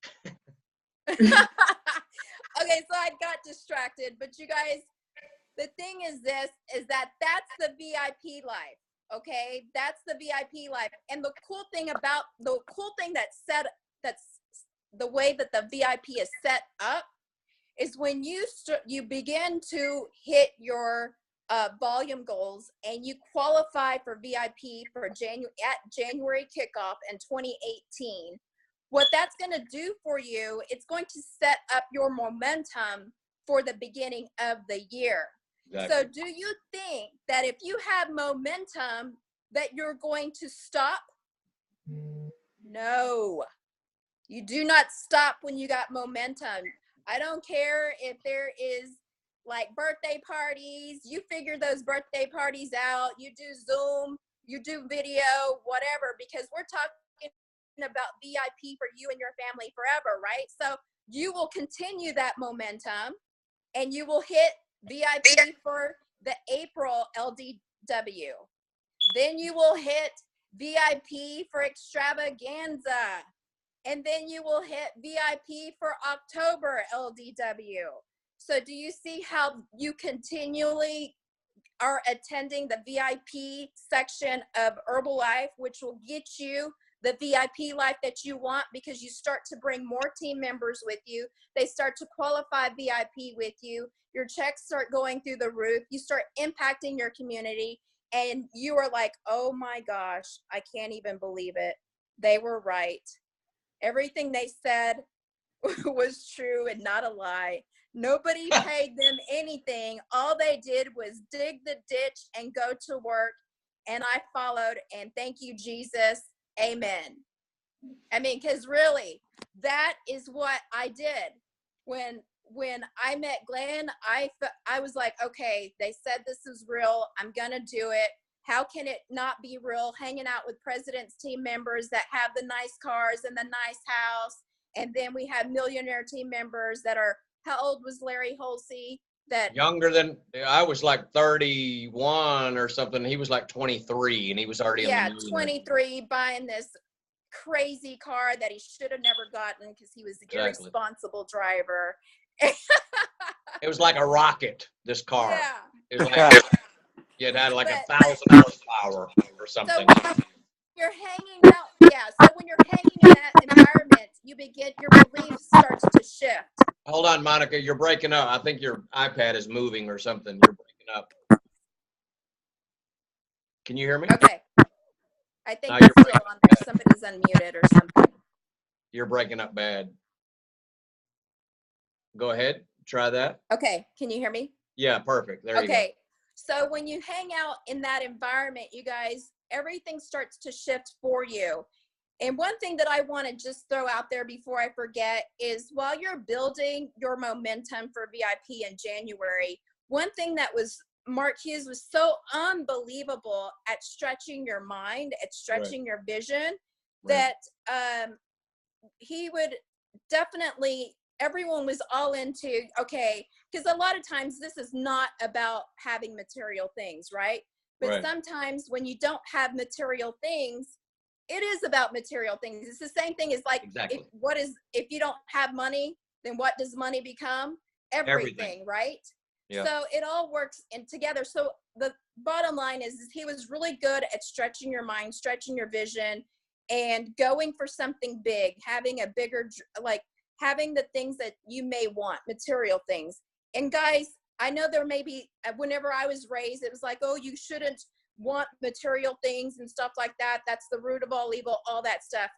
Okay, so I got distracted, but you guys, the thing is that's the VIP life. Okay, that's the VIP life. And the cool thing that's the way that the VIP is set up is when you begin to hit your volume goals and you qualify for VIP for January kickoff in 2018. What that's going to do for you, it's going to set up your momentum for the beginning of the year. Exactly. So do you think that if you have momentum that you're going to stop? No. You do not stop when you got momentum. I don't care if there is like birthday parties, you figure those birthday parties out, you do Zoom, you do video, whatever, because we're talking about VIP for you and your family forever, right? So you will continue that momentum and you will hit VIP for the April LDW. Then you will hit VIP for extravaganza. And then you will hit VIP for October LDW. So do you see how you continually are attending the VIP section of Herbalife, which will get you the VIP life that you want because you start to bring more team members with you. They start to qualify VIP with you. Your checks start going through the roof. You start impacting your community and you are like, oh my gosh, I can't even believe it. They were right. Everything they said was true and not a lie. Nobody paid them anything. All they did was dig the ditch and go to work. And I followed. And thank you, Jesus. Amen. I mean, because really, that is what I did. When I met Glenn, I was like, okay, they said this is real. I'm going to do it. How can it not be real? Hanging out with president's team members that have the nice cars and the nice house. And then we have millionaire team members that are, how old was Larry Holsey? That Younger than, I was like 31 or something. He was like 23 and he was already yeah, in the 23, buying this crazy car that he should have never gotten because he was an irresponsible driver. It was like a rocket, this car. Yeah. It was like, it had like 1,000 horsepower or something. So you're hanging out, so when you're hanging in that environment, your belief starts to shift. Hold on, Monica, you're breaking up. I think your iPad is moving or something. You're breaking up. Can you hear me? Okay. I think No, it's still on there. Somebody's unmuted or something. You're breaking up bad. Go ahead. Try that. Okay. Can you hear me? Yeah, perfect. There you go. Okay. So when you hang out in that environment, you guys, everything starts to shift for you. And one thing that I want to just throw out there before I forget is while you're building your momentum for VIP in January, one thing that was Mark Hughes was so unbelievable at stretching your mind, at stretching your vision, that he would definitely, everyone was all into, okay, because a lot of times this is not about having material things, right? But sometimes when you don't have material things, it is about material things. It's the same thing as like, if you don't have money, then what does money become? Everything. Right? Yeah. So it all works in together. So the bottom line is he was really good at stretching your mind, stretching your vision, and going for something big, having a bigger, like having the things that you may want, material things. And guys, I know there may be, whenever I was raised, it was like, oh, you shouldn't want material things and stuff like that. That's the root of all evil, all that stuff.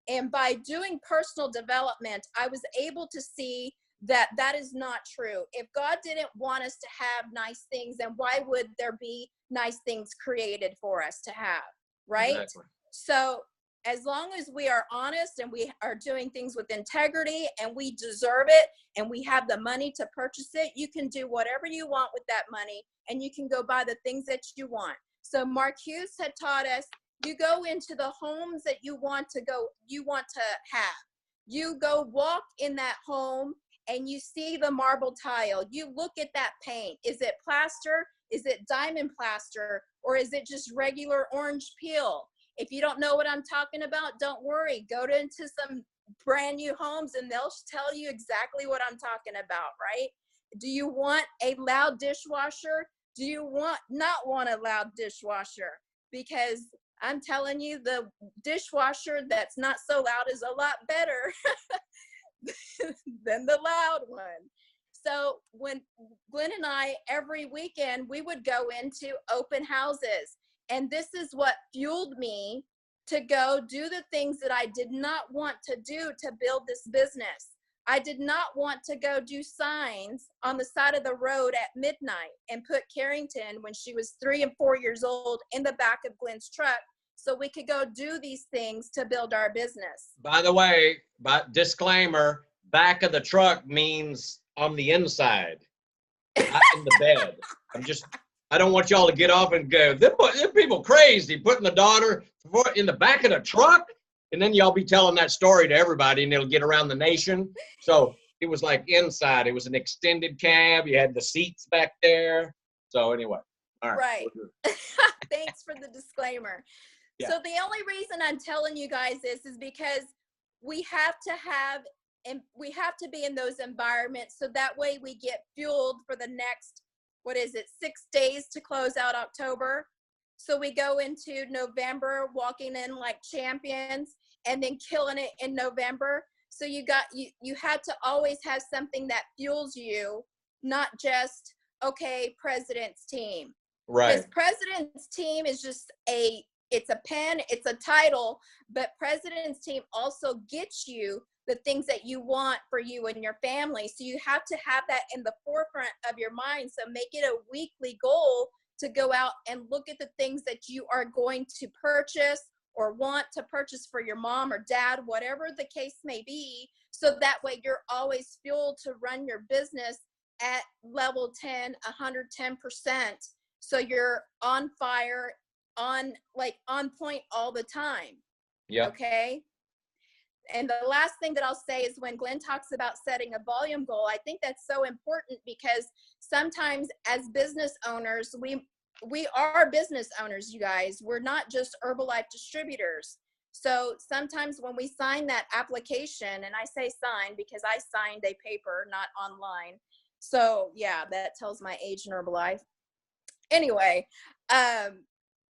And by doing personal development, I was able to see that that is not true. If God didn't want us to have nice things, then why would there be nice things created for us to have, right? Exactly. So as long as we are honest and we are doing things with integrity and we deserve it and we have the money to purchase it, you can do whatever you want with that money and you can go buy the things that you want. So Mark Hughes had taught us, you go into the homes that you want to have. You go walk in that home and you see the marble tile. You look at that paint. Is it plaster? Is it diamond plaster? Or is it just regular orange peel? If you don't know what I'm talking about, don't worry. Go into some brand new homes and they'll tell you exactly what I'm talking about, right? Do you want a loud dishwasher? Do you not want a loud dishwasher? because I'm telling you, the dishwasher that's not so loud is a lot better than the loud one. So when Glenn and I, every weekend, we would go into open houses. And this is what fueled me to go do the things that I did not want to do to build this business. I did not want to go do signs on the side of the road at midnight and put Carrington, when she was 3 and 4 years old, in the back of Glenn's truck so we could go do these things to build our business. By the way, disclaimer, back of the truck means on the inside, not in the bed. I don't want y'all to get off and go, them people crazy putting the daughter in the back of the truck. And then y'all be telling that story to everybody and it'll get around the nation. So it was like inside. It was an extended cab. You had the seats back there. So anyway, all right. Right. Thanks for the disclaimer. Yeah. So the only reason I'm telling you guys this is because we have to be in those environments so that way we get fueled for the next, 6 days to close out October. So we go into November walking in like champions and then killing it in November. So you had to always have something that fuels you, not just, okay, president's team. Right. Because president's team is just it's a pen, it's a title, but president's team also gets you the things that you want for you and your family. So you have to have that in the forefront of your mind. So make it a weekly goal to go out and look at the things that you are going to purchase or want to purchase for your mom or dad, whatever the case may be. So that way you're always fueled to run your business at level 10, 110%. So you're on fire, on point all the time. Yeah. Okay. And the last thing that I'll say is when Glenn talks about setting a volume goal, I think that's so important because sometimes as business owners, we are business owners, you guys. We're not just Herbalife distributors. So sometimes when we sign that application, and I say sign because I signed a paper, not online. So yeah, that tells my age in Herbalife. Anyway,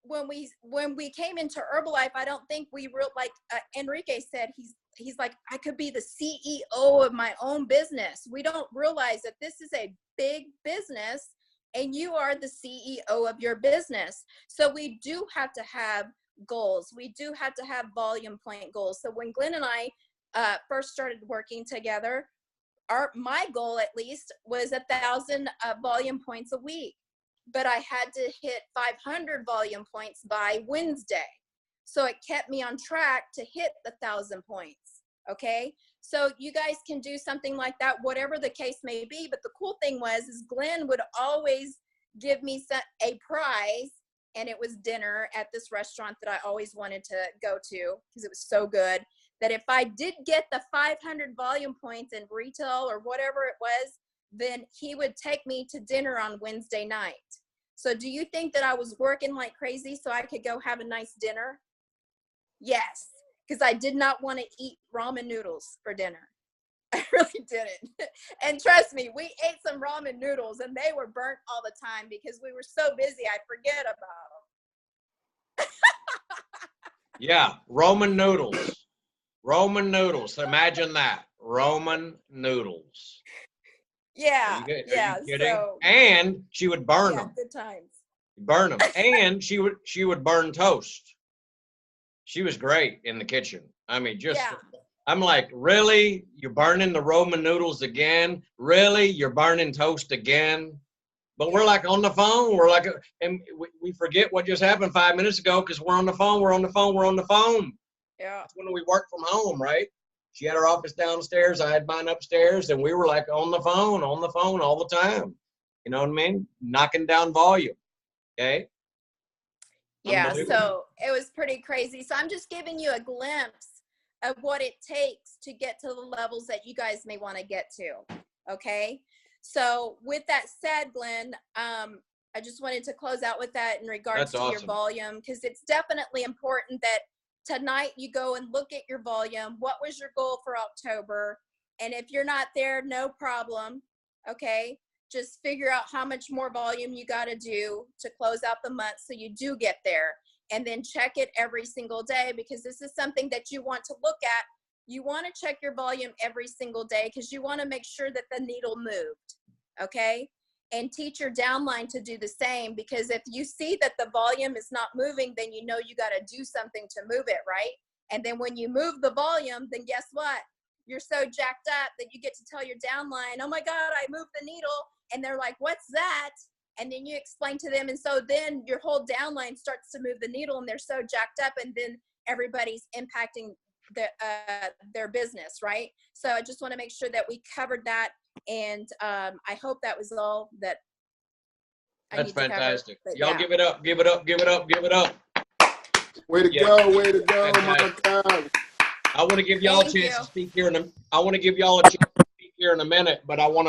when we came into Herbalife, I don't think we like Enrique said, he's like, I could be the CEO of my own business. We don't realize that this is a big business and you are the CEO of your business. So we do have to have goals. We do have to have volume point goals. So when Glenn and I first started working together, my goal at least was 1,000 volume points a week, but I had to hit 500 volume points by Wednesday. So it kept me on track to hit 1,000 points. Okay. So you guys can do something like that, whatever the case may be. But the cool thing is Glenn would always give me a prize, and it was dinner at this restaurant that I always wanted to go to because it was so good, that if I did get the 500 volume points in retail or whatever it was, then he would take me to dinner on Wednesday night. So do you think that I was working like crazy so I could go have a nice dinner? Yes, because I did not want to eat ramen noodles for dinner. I really didn't. And trust me, we ate some ramen noodles and they were burnt all the time because we were so busy, I'd forget about them. Yeah, Roman noodles. Roman noodles. Imagine that. Roman noodles. Yeah. Are you Yeah. kidding? So, and she would burn them. Good times. Burn them. And she would burn toast. She was great in the kitchen. I mean, I'm like, really? You're burning the Roman noodles again? Really? You're burning toast again? But we're like on the phone. We're like, and we forget what just happened 5 minutes ago because we're on the phone. We're on the phone. We're on the phone. Yeah. That's when we work from home, right? She had her office downstairs. I had mine upstairs, and we were like on the phone all the time. You know what I mean? Knocking down volume. Okay. Yeah. So it was pretty crazy. So I'm just giving you a glimpse of what it takes to get to the levels that you guys may want to get to. Okay. So with that said, Glenn, I just wanted to close out with that in regards to your volume, because it's definitely important that tonight you go and look at your volume. What was your goal for October? And if you're not there, no problem. Okay. Just figure out how much more volume you got to do to close out the month so you do get there. and then check it every single day, because this is something that you want to look at. You want to check your volume every single day because you want to make sure that the needle moved, okay? And teach your downline to do the same, because if you see that the volume is not moving, then you know you got to do something to move it, right? And then when you move the volume, then guess what? You're so jacked up that you get to tell your downline, oh my God, I moved the needle. And they're like, what's that? And then you explain to them. And so then your whole downline starts to move the needle, and they're so jacked up, and then everybody's impacting their business, right? So I just want to make sure that we covered that. And I hope that was all that I That's need to cover. fantastic. But Y'all yeah. give it up, give it up, give it up, give it up. Way to Yeah. go, way to go, Fantastic. Monica. I want to give y'all a Thank chance you. to speak here I want to give y'all a chance to speak here in a minute, but I want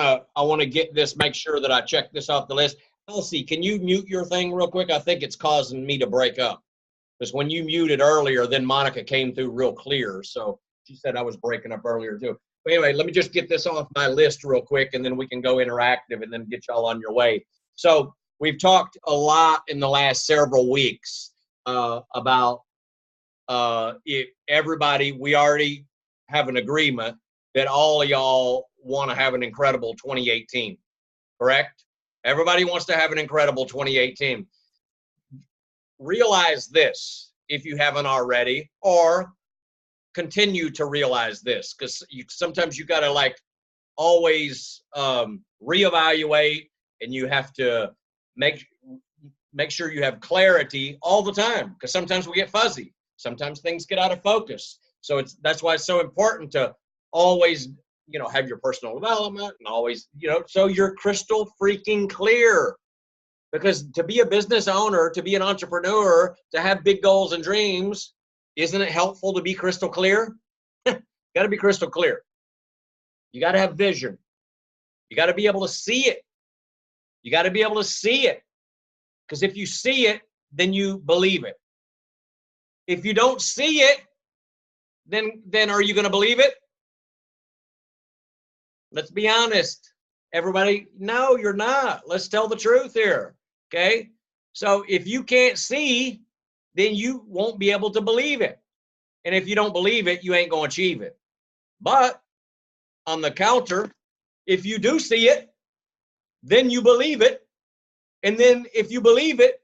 to get this, make sure that I check this off the list. Elsie, can you mute your thing real quick? I think it's causing me to break up. Because when you muted earlier, then Monica came through real clear. So she said I was breaking up earlier too. But anyway, let me just get this off my list real quick, and then we can go interactive and then get y'all on your way. So we've talked a lot in the last several weeks about everybody. We already have an agreement that all of y'all want to have an incredible 2018, correct? Everybody wants to have an incredible 2018. Realize this, if you haven't already, or continue to realize this, because sometimes you got to like always reevaluate, and you have to make sure you have clarity all the time, because sometimes we get fuzzy, sometimes things get out of focus. So that's why it's so important to always, have your personal development, and always, so you're crystal freaking clear. Because to be a business owner, to be an entrepreneur, to have big goals and dreams, isn't it helpful to be crystal clear? You got to be crystal clear. You got to have vision. You got to be able to see it. You got to be able to see it. Because if you see it, then you believe it. If you don't see it, then are you going to believe it? Let's be honest. Everybody, no, you're not. Let's tell the truth here. Okay? So if you can't see, then you won't be able to believe it. And if you don't believe it, you ain't going to achieve it. But on the counter, if you do see it, then you believe it. And then if you believe it,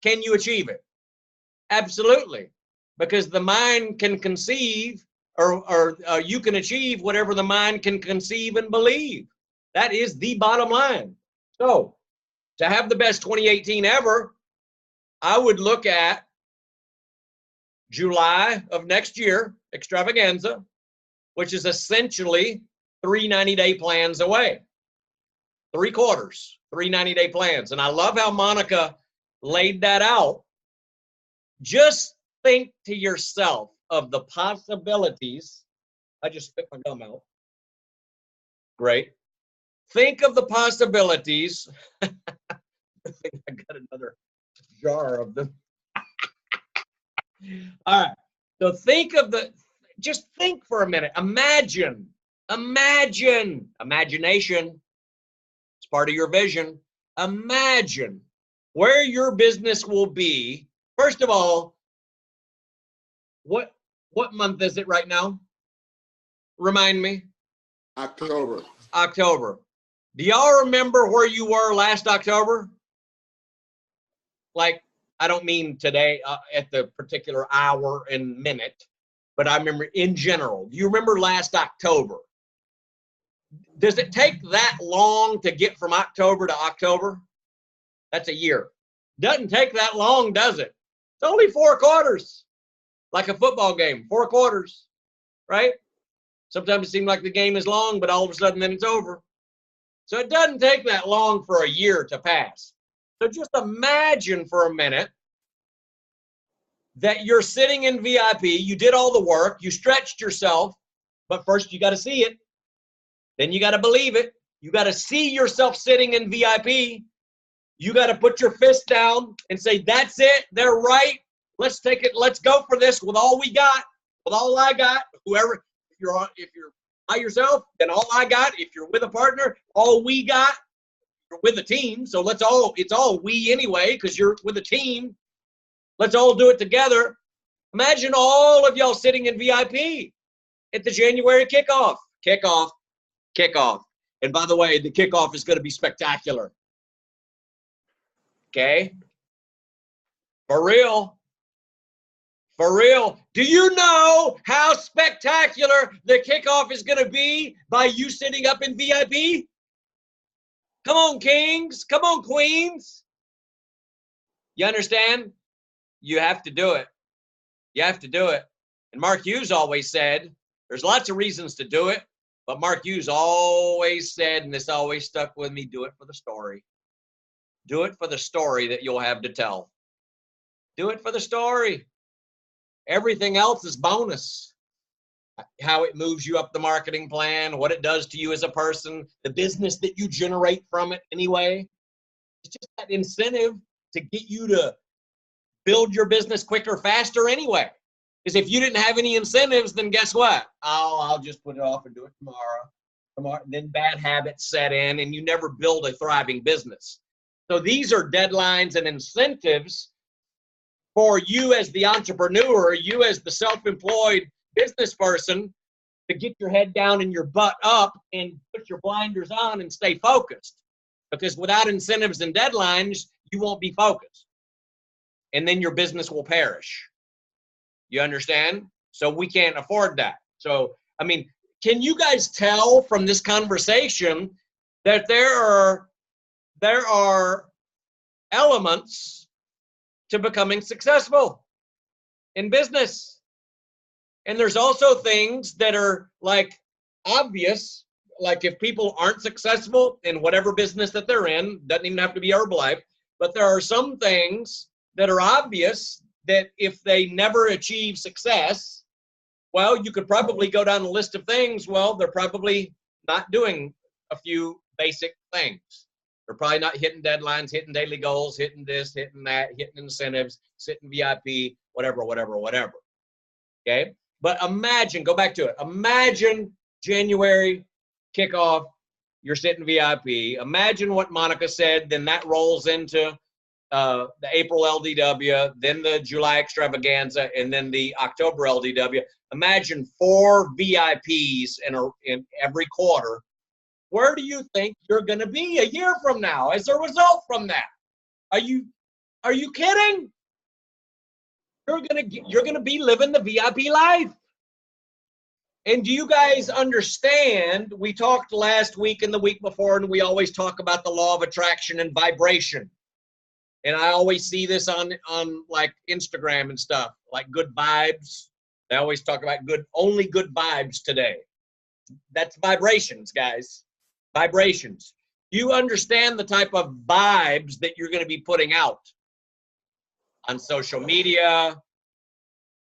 can you achieve it? Absolutely. Because the mind can conceive, or you can achieve whatever the mind can conceive and believe. That is the bottom line. So to have the best 2018 ever, I would look at July of next year, extravaganza, which is essentially 3 90-day plans away. 3 quarters, 3 90-day plans. And I love how Monica laid that out. Just think to yourself of the possibilities. I just spit my gum out. Great. Think of the possibilities. I think I got another jar of them. All right. So just think for a minute. Imagine. Imagination. It's part of your vision. Imagine where your business will be. First of all, what month is it right now? Remind me. October. October. Do y'all remember where you were last October? Like, I don't mean today at the particular hour and minute, but I remember in general. Do you remember last October? Does it take that long to get from October to October? That's a year. Doesn't take that long, does it? It's only 4 quarters. Like a football game, 4 quarters, right? Sometimes it seems like the game is long, but all of a sudden then it's over. So it doesn't take that long for a year to pass. So just imagine for a minute that you're sitting in VIP, you did all the work, you stretched yourself, but first you got to see it. Then you got to believe it. You got to see yourself sitting in VIP. You got to put your fist down and say, that's it. They're right. Let's take it. Let's go for this with all we got, with all I got. Whoever, if you're by yourself, then all I got. If you're with a partner, all we got. You're with a team, so it's all we anyway, because you're with a team. Let's all do it together. Imagine all of y'all sitting in VIP at the January kickoff. Kickoff. And by the way, the kickoff is going to be spectacular. Okay? For real. For real. Do you know how spectacular the kickoff is going to be by you sitting up in VIP? Come on, kings. Come on, queens. You understand? You have to do it. You have to do it. And Mark Hughes always said, there's lots of reasons to do it, but Mark Hughes always said, and this always stuck with me, do it for the story. Do it for the story that you'll have to tell. Do it for the story. Everything else is bonus. How it moves you up the marketing plan, what it does to you as a person, the business that you generate from it anyway. It's just that incentive to get you to build your business quicker, faster anyway. Because if you didn't have any incentives, then guess what? I'll just put it off and do it tomorrow. Then bad habits set in and you never build a thriving business. So these are deadlines and incentives for you as the entrepreneur, you as the self-employed business person, to get your head down and your butt up and put your blinders on and stay focused. Because without incentives and deadlines, you won't be focused. And then your business will perish. You understand? So we can't afford that. So, I mean, can you guys tell from this conversation that there are elements to becoming successful in business? And there's also things that are like obvious, like if people aren't successful in whatever business that they're in, doesn't even have to be Herbalife, but there are some things that are obvious that if they never achieve success, well, you could probably go down a list of things. Well, they're probably not doing a few basic things. They're probably not hitting deadlines, hitting daily goals, hitting this, hitting that, hitting incentives, sitting VIP, whatever. Okay? But imagine, go back to it. Imagine January kickoff, you're sitting VIP. Imagine what Monica said, then that rolls into the April LDW, then the July extravaganza, and then the October LDW. Imagine 4 VIPs in every quarter. Where do you think you're going to be a year from now as a result from that? Are you kidding? You're going to be living the VIP life. And do you guys understand? We talked last week and the week before, and we always talk about the law of attraction and vibration. And I always see this on like Instagram and stuff, like good vibes. They always talk about only good vibes today. That's vibrations, guys. Vibrations. You understand the type of vibes that you're going to be putting out on social media,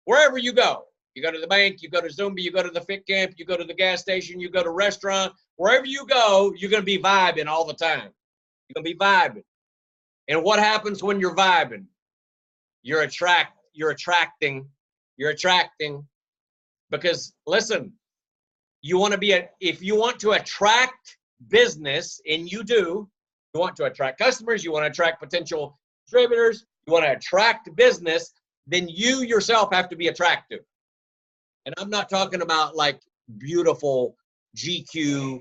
wherever you go. You go to the bank, you go to Zumba, you go to the fit camp, you go to the gas station, you go to a restaurant. Wherever you go, you're going to be vibing all the time. You're going to be vibing. And what happens when you're vibing? You're attracting. Because listen, if you want to attract business, and you want to attract customers, you want to attract potential distributors, you want to attract business, then you yourself have to be attractive. And I'm not talking about like beautiful GQ,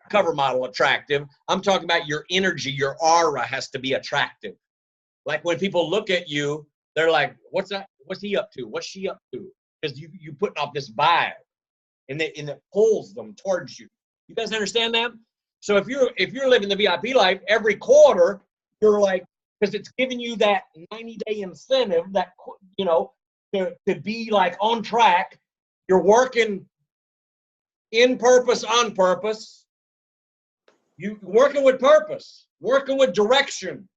cover model attractive. I'm talking about your energy, your aura has to be attractive. Like when people look at you, they're like, what's that? What's he up to? What's she up to? Because you putting off this vibe and it pulls them towards you. You guys understand that? So if you're living the VIP life, every quarter, you're like, because it's giving you that 90-day incentive that, to be like on track. You're working in purpose, on purpose. You working with purpose, working with direction,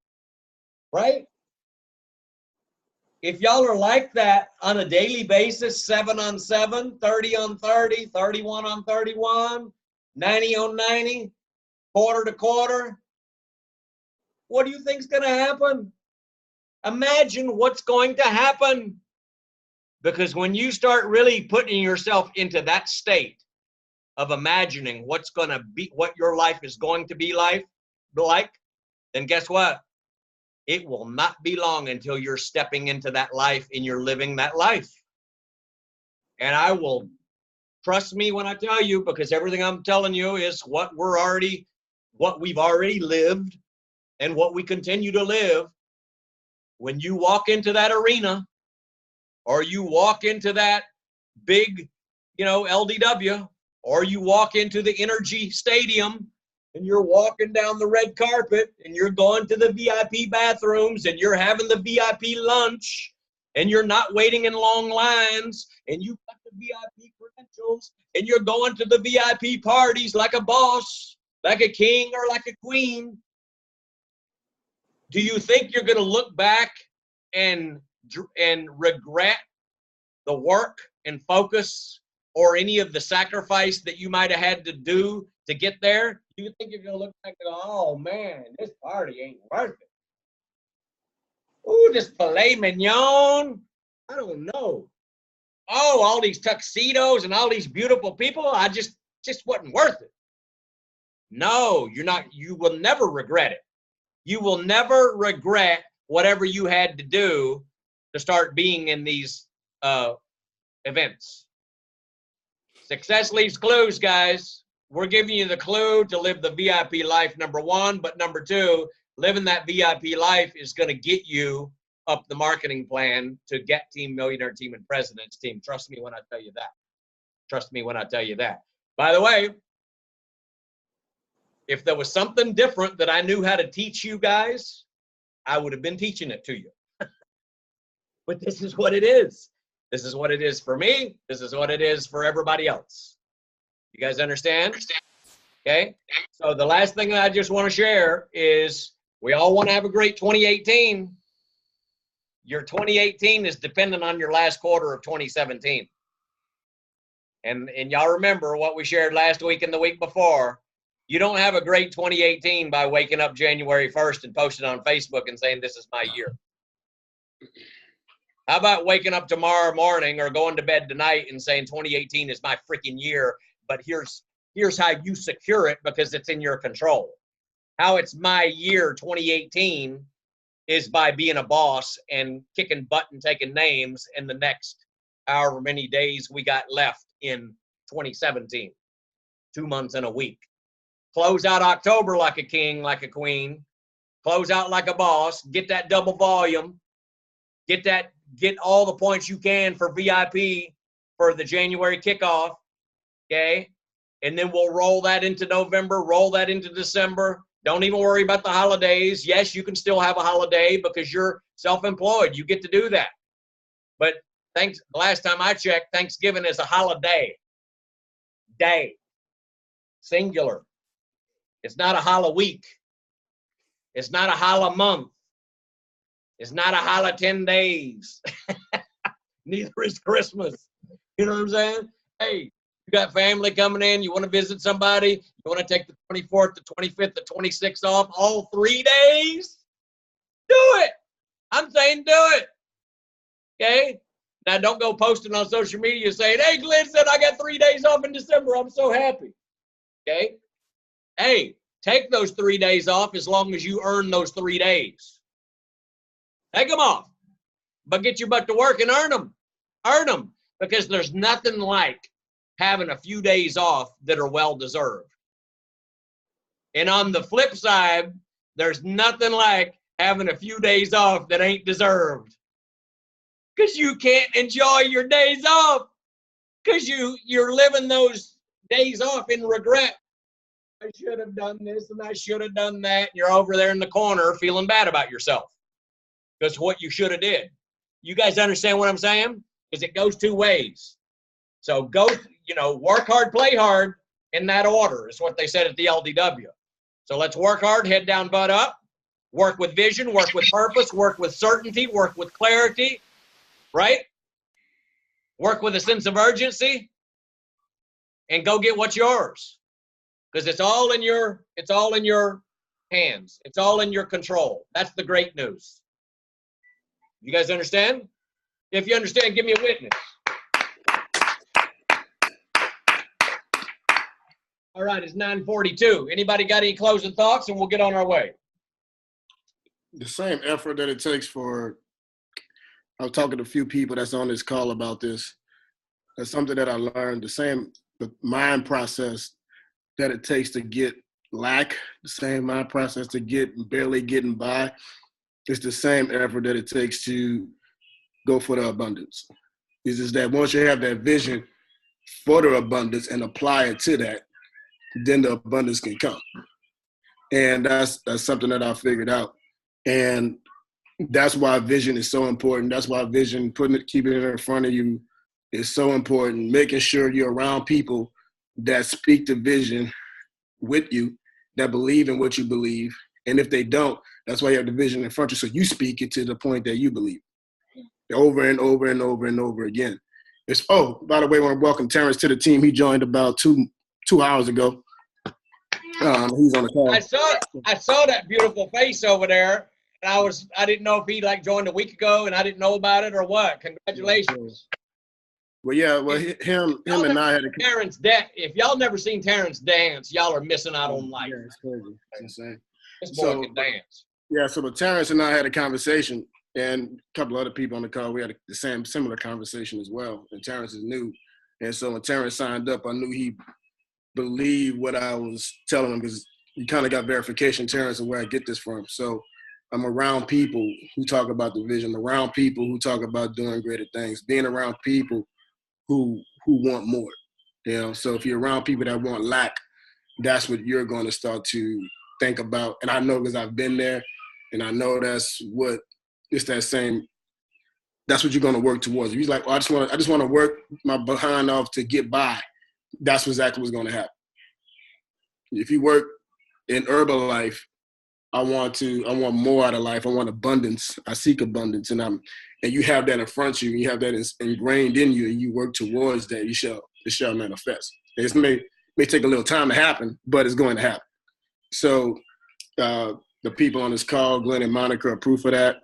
right? If y'all are like that on a daily basis, 7 on 7, 30 on 30, 31 on 31, 90 on 90, quarter to quarter, what do you think's going to happen? Imagine what's going to happen. Because when you start really putting yourself into that state of imagining what's going to be, what your life is going to be like, then guess what? it will not be long until you're stepping into that life and you're living that life. And I will, trust me when I tell you, because everything I'm telling you is what we've already lived and what we continue to live. When you walk into that arena or you walk into that big, LDW, or you walk into the Energy Stadium and you're walking down the red carpet and you're going to the VIP bathrooms and you're having the VIP lunch and you're not waiting in long lines and you've got the VIP credentials and you're going to the VIP parties like a boss, like a king or like a queen, do you think you're going to look back and regret the work and focus or any of the sacrifice that you might have had to do to get there? Do you think you're going to look back and go, oh man, this party ain't worth it? Ooh, this filet mignon, I don't know. Oh, all these tuxedos and all these beautiful people, I just wasn't worth it. No, you're not. You will never regret it. You will never regret whatever you had to do to start being in these events. Success leaves clues, guys. We're giving you the clue to live the VIP life, number one. But number two, living that VIP life is going to get you up the marketing plan to get Team Millionaire Team and President's Team. Trust me when I tell you that. Trust me when I tell you that. By the way, if there was something different that I knew how to teach you guys, I would have been teaching it to you. But this is what it is. This is what it is for me. This is what it is for everybody else. You guys understand? Okay? So the last thing that I just want to share is we all want to have a great 2018. Your 2018 is dependent on your last quarter of 2017. And y'all remember what we shared last week and the week before. You don't have a great 2018 by waking up January 1st and posting on Facebook and saying, this is my year. How about waking up tomorrow morning or going to bed tonight and saying 2018 is my freaking year, but here's how you secure it because it's in your control. How it's my year 2018 is by being a boss and kicking butt and taking names in the next however many days we got left in 2017. 2 months and a week. Close out October like a king, like a queen. Close out like a boss. Get that double volume. Get all the points you can for VIP for the January kickoff. Okay? And then we'll roll that into November, roll that into December. Don't even worry about the holidays. Yes, you can still have a holiday because you're self-employed. You get to do that. But last time I checked, Thanksgiving is a holiday. Day. Singular. It's not a holla week. It's not a holla month. It's not a holla 10 days. Neither is Christmas. You know what I'm saying? Hey, you got family coming in, you want to visit somebody, you want to take the 24th, the 25th, the 26th off, all 3 days? Do it. I'm saying do it. Okay? Now, don't go posting on social media saying, hey, Glenn said I got 3 days off in December. I'm so happy. Okay? Hey, take those 3 days off as long as you earn those 3 days. Take them off. But get your butt to work and earn them. Earn them. Because there's nothing like having a few days off that are well-deserved. And on the flip side, there's nothing like having a few days off that ain't deserved. Because you can't enjoy your days off. Because you're living those days off in regret. I should have done this and I should have done that. And you're over there in the corner feeling bad about yourself. Because what you should have did. You guys understand what I'm saying? Because it goes two ways. So go, work hard, play hard in that order is what they said at the LDW. So let's work hard, head down, butt up. Work with vision, work with purpose, work with certainty, work with clarity, right? Work with a sense of urgency and go get what's yours. Because it's all in your hands. It's all in your control. That's the great news. You guys understand? If you understand, give me a witness. All right, it's 9:42. Anybody got any closing thoughts and we'll get on our way? the same effort that it takes for, I was talking to a few people that's on this call about this. That's something that I learned, the mind process that it takes to get lack, the same mind process to get barely getting by. It's the same effort that it takes to go for the abundance. It's just that once you have that vision for the abundance and apply it to that, then the abundance can come. And that's something that I figured out. And that's why vision is so important. That's why vision, keeping it in front of you is so important. Making sure you're around people that speak the vision with you, that believe in what you believe. And if they don't, that's why you have the vision in front of you. So you speak it to the point that you believe over and over and over and over again. By the way, I want to welcome Terrence to the team. He joined about two hours ago. He's on the call. I saw that beautiful face over there. And I didn't know if he joined a week ago and I didn't know about it or what. Congratulations. Well, yeah, him and I had a Terrence, if y'all never seen Terrence dance, y'all are missing out on life. Yeah, it's crazy. It's insane. This boy can dance. Yeah, so Terrence and I had a conversation, and a couple other people on the call, we had the similar conversation as well. And Terrence is new. And so when Terrence signed up, I knew he believed what I was telling him, because you kind of got verification, Terrence, of where I get this from. So I'm around people who talk about the vision, around people who talk about doing greater things, being around people who want more. So if you're around people that want lack, that's what you're going to start to think about. And I know, because I've been there, and I know that's what you're going to work towards. If he's like, I just want to work my behind off to get by, that's exactly what's going to happen. If you work in Herbalife, I want more out of life. I want abundance. I seek abundance, and you have that in front of you. You have that ingrained in you, and you work towards that. It shall manifest. It may take a little time to happen, but it's going to happen. So the people on this call, Glenn and Monica, are proof of that.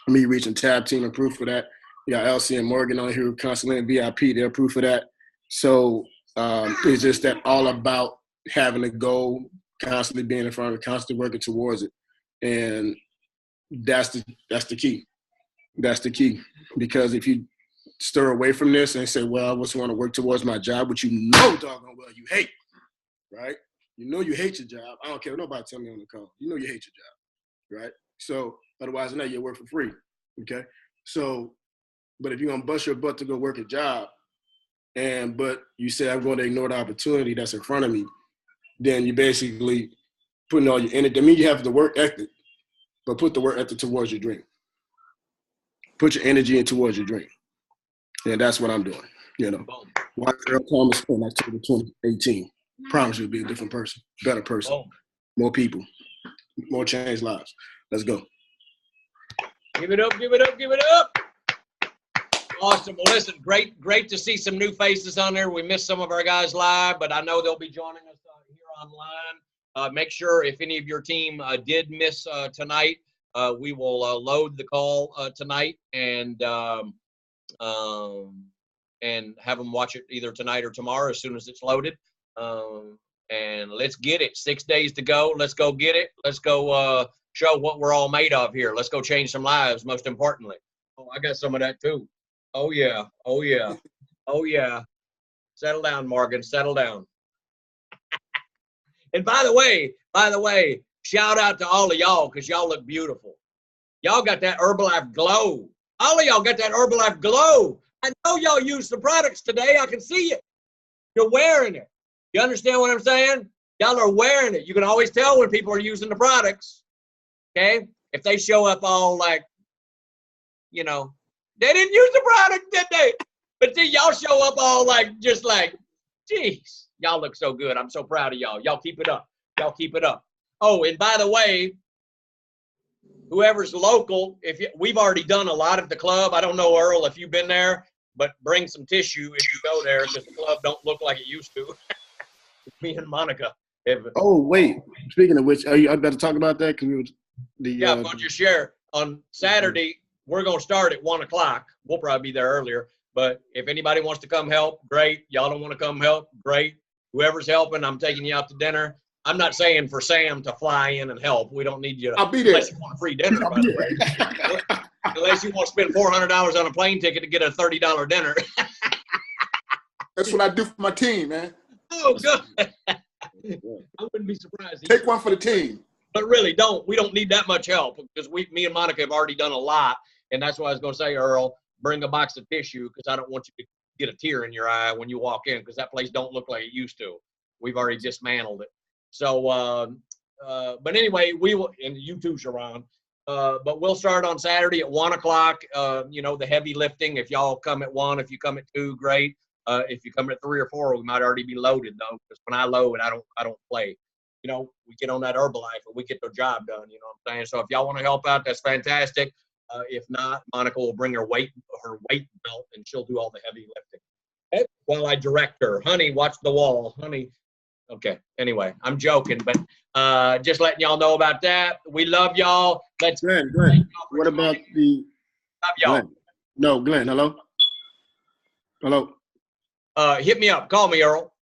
Me, Reach, and Tab Team are proof of that. You got Elsie and Morgan on here, constantly in VIP. They're proof of that. So it's just that all about having a goal, constantly being in front of it, constantly working towards it. And that's the key. That's the key. Because if you stir away from this and say, well, I just want to work towards my job, which you know doggone well you hate, right? You know you hate your job. I don't care what nobody tell me on the call. You know you hate your job, right? So otherwise, now you work for free, okay? So, but if you're going to bust your butt to go work a job, but you say, I'm going to ignore the opportunity that's in front of me, then you basically putting all your energy. I mean, you have the work ethic, but put the work ethic towards your dream. Put your energy in towards your dream. And that's what I'm doing, Watch Earl Thomas in October 2018. Promise you'll be a different person, better person, more people, more changed lives. Let's go. Give it up, give it up, give it up. Awesome. Well, listen, great to see some new faces on there. We missed some of our guys live, but I know they'll be joining us here online. Make sure if any of your team did miss tonight, we will load the call tonight and have them watch it either tonight or tomorrow as soon as it's loaded. And let's get it. 6 days to go. Let's go get it. Let's go show what we're all made of here. Let's go change some lives, most importantly. Oh, I got some of that too. Oh, yeah. Oh, yeah. Oh, yeah. Settle down, Morgan. Settle down. And by the way, shout out to all of y'all, because y'all look beautiful. Y'all got that Herbalife glow. All of y'all got that Herbalife glow. I know y'all use the products today. I can see it. You're wearing it. You understand what I'm saying? Y'all are wearing it. You can always tell when people are using the products. Okay? If they show up all like, they didn't use the product, did they? But see, y'all show up all just like, geez, y'all look so good. I'm so proud of y'all. Y'all keep it up. Y'all keep it up. Oh, and by the way, whoever's local, we've already done a lot at the club. I don't know, Earl, if you've been there, but bring some tissue if you go there, because the club don't look like it used to. Me and Monica. Oh, wait. Speaking of which, I better talk about that? Yeah, I'm going to share. On Saturday, we're going to start at 1 o'clock. We'll probably be there earlier. But if anybody wants to come help, great. Y'all don't want to come help, great. Whoever's helping, I'm taking you out to dinner. I'm not saying for Sam to fly in and help. We don't need you to, I'll be there. unless you want a free dinner, by the way. Unless you want to spend $400 on a plane ticket to get a $30 dinner. That's what I do for my team, man. Oh, good. I wouldn't be surprised. Take one for the team. But really, we don't need that much help because me and Monica have already done a lot. And that's why I was going to say, Earl, bring a box of tissue because I don't want you to get a tear in your eye when you walk in because that place don't look like it used to. We've already dismantled it. So, but anyway, we will, and you too, Sharon. But we'll start on Saturday at 1 o'clock. The heavy lifting. If y'all come at 1, if you come at 2, great. If you come at 3 or 4, we might already be loaded though, because when I load, I don't play. We get on that Herbalife and we get the job done. You know what I'm saying? So if y'all want to help out, that's fantastic. If not, Monica will bring her weight belt and she'll do all the heavy lifting. Okay? While I direct her, honey, watch the wall, honey. Okay. Anyway, I'm joking, but just letting y'all know about that. We love y'all. Let's. Glenn, what about the? Love y'all. Glenn. No, Glenn. Hello. Hit me up. Call me, Earl.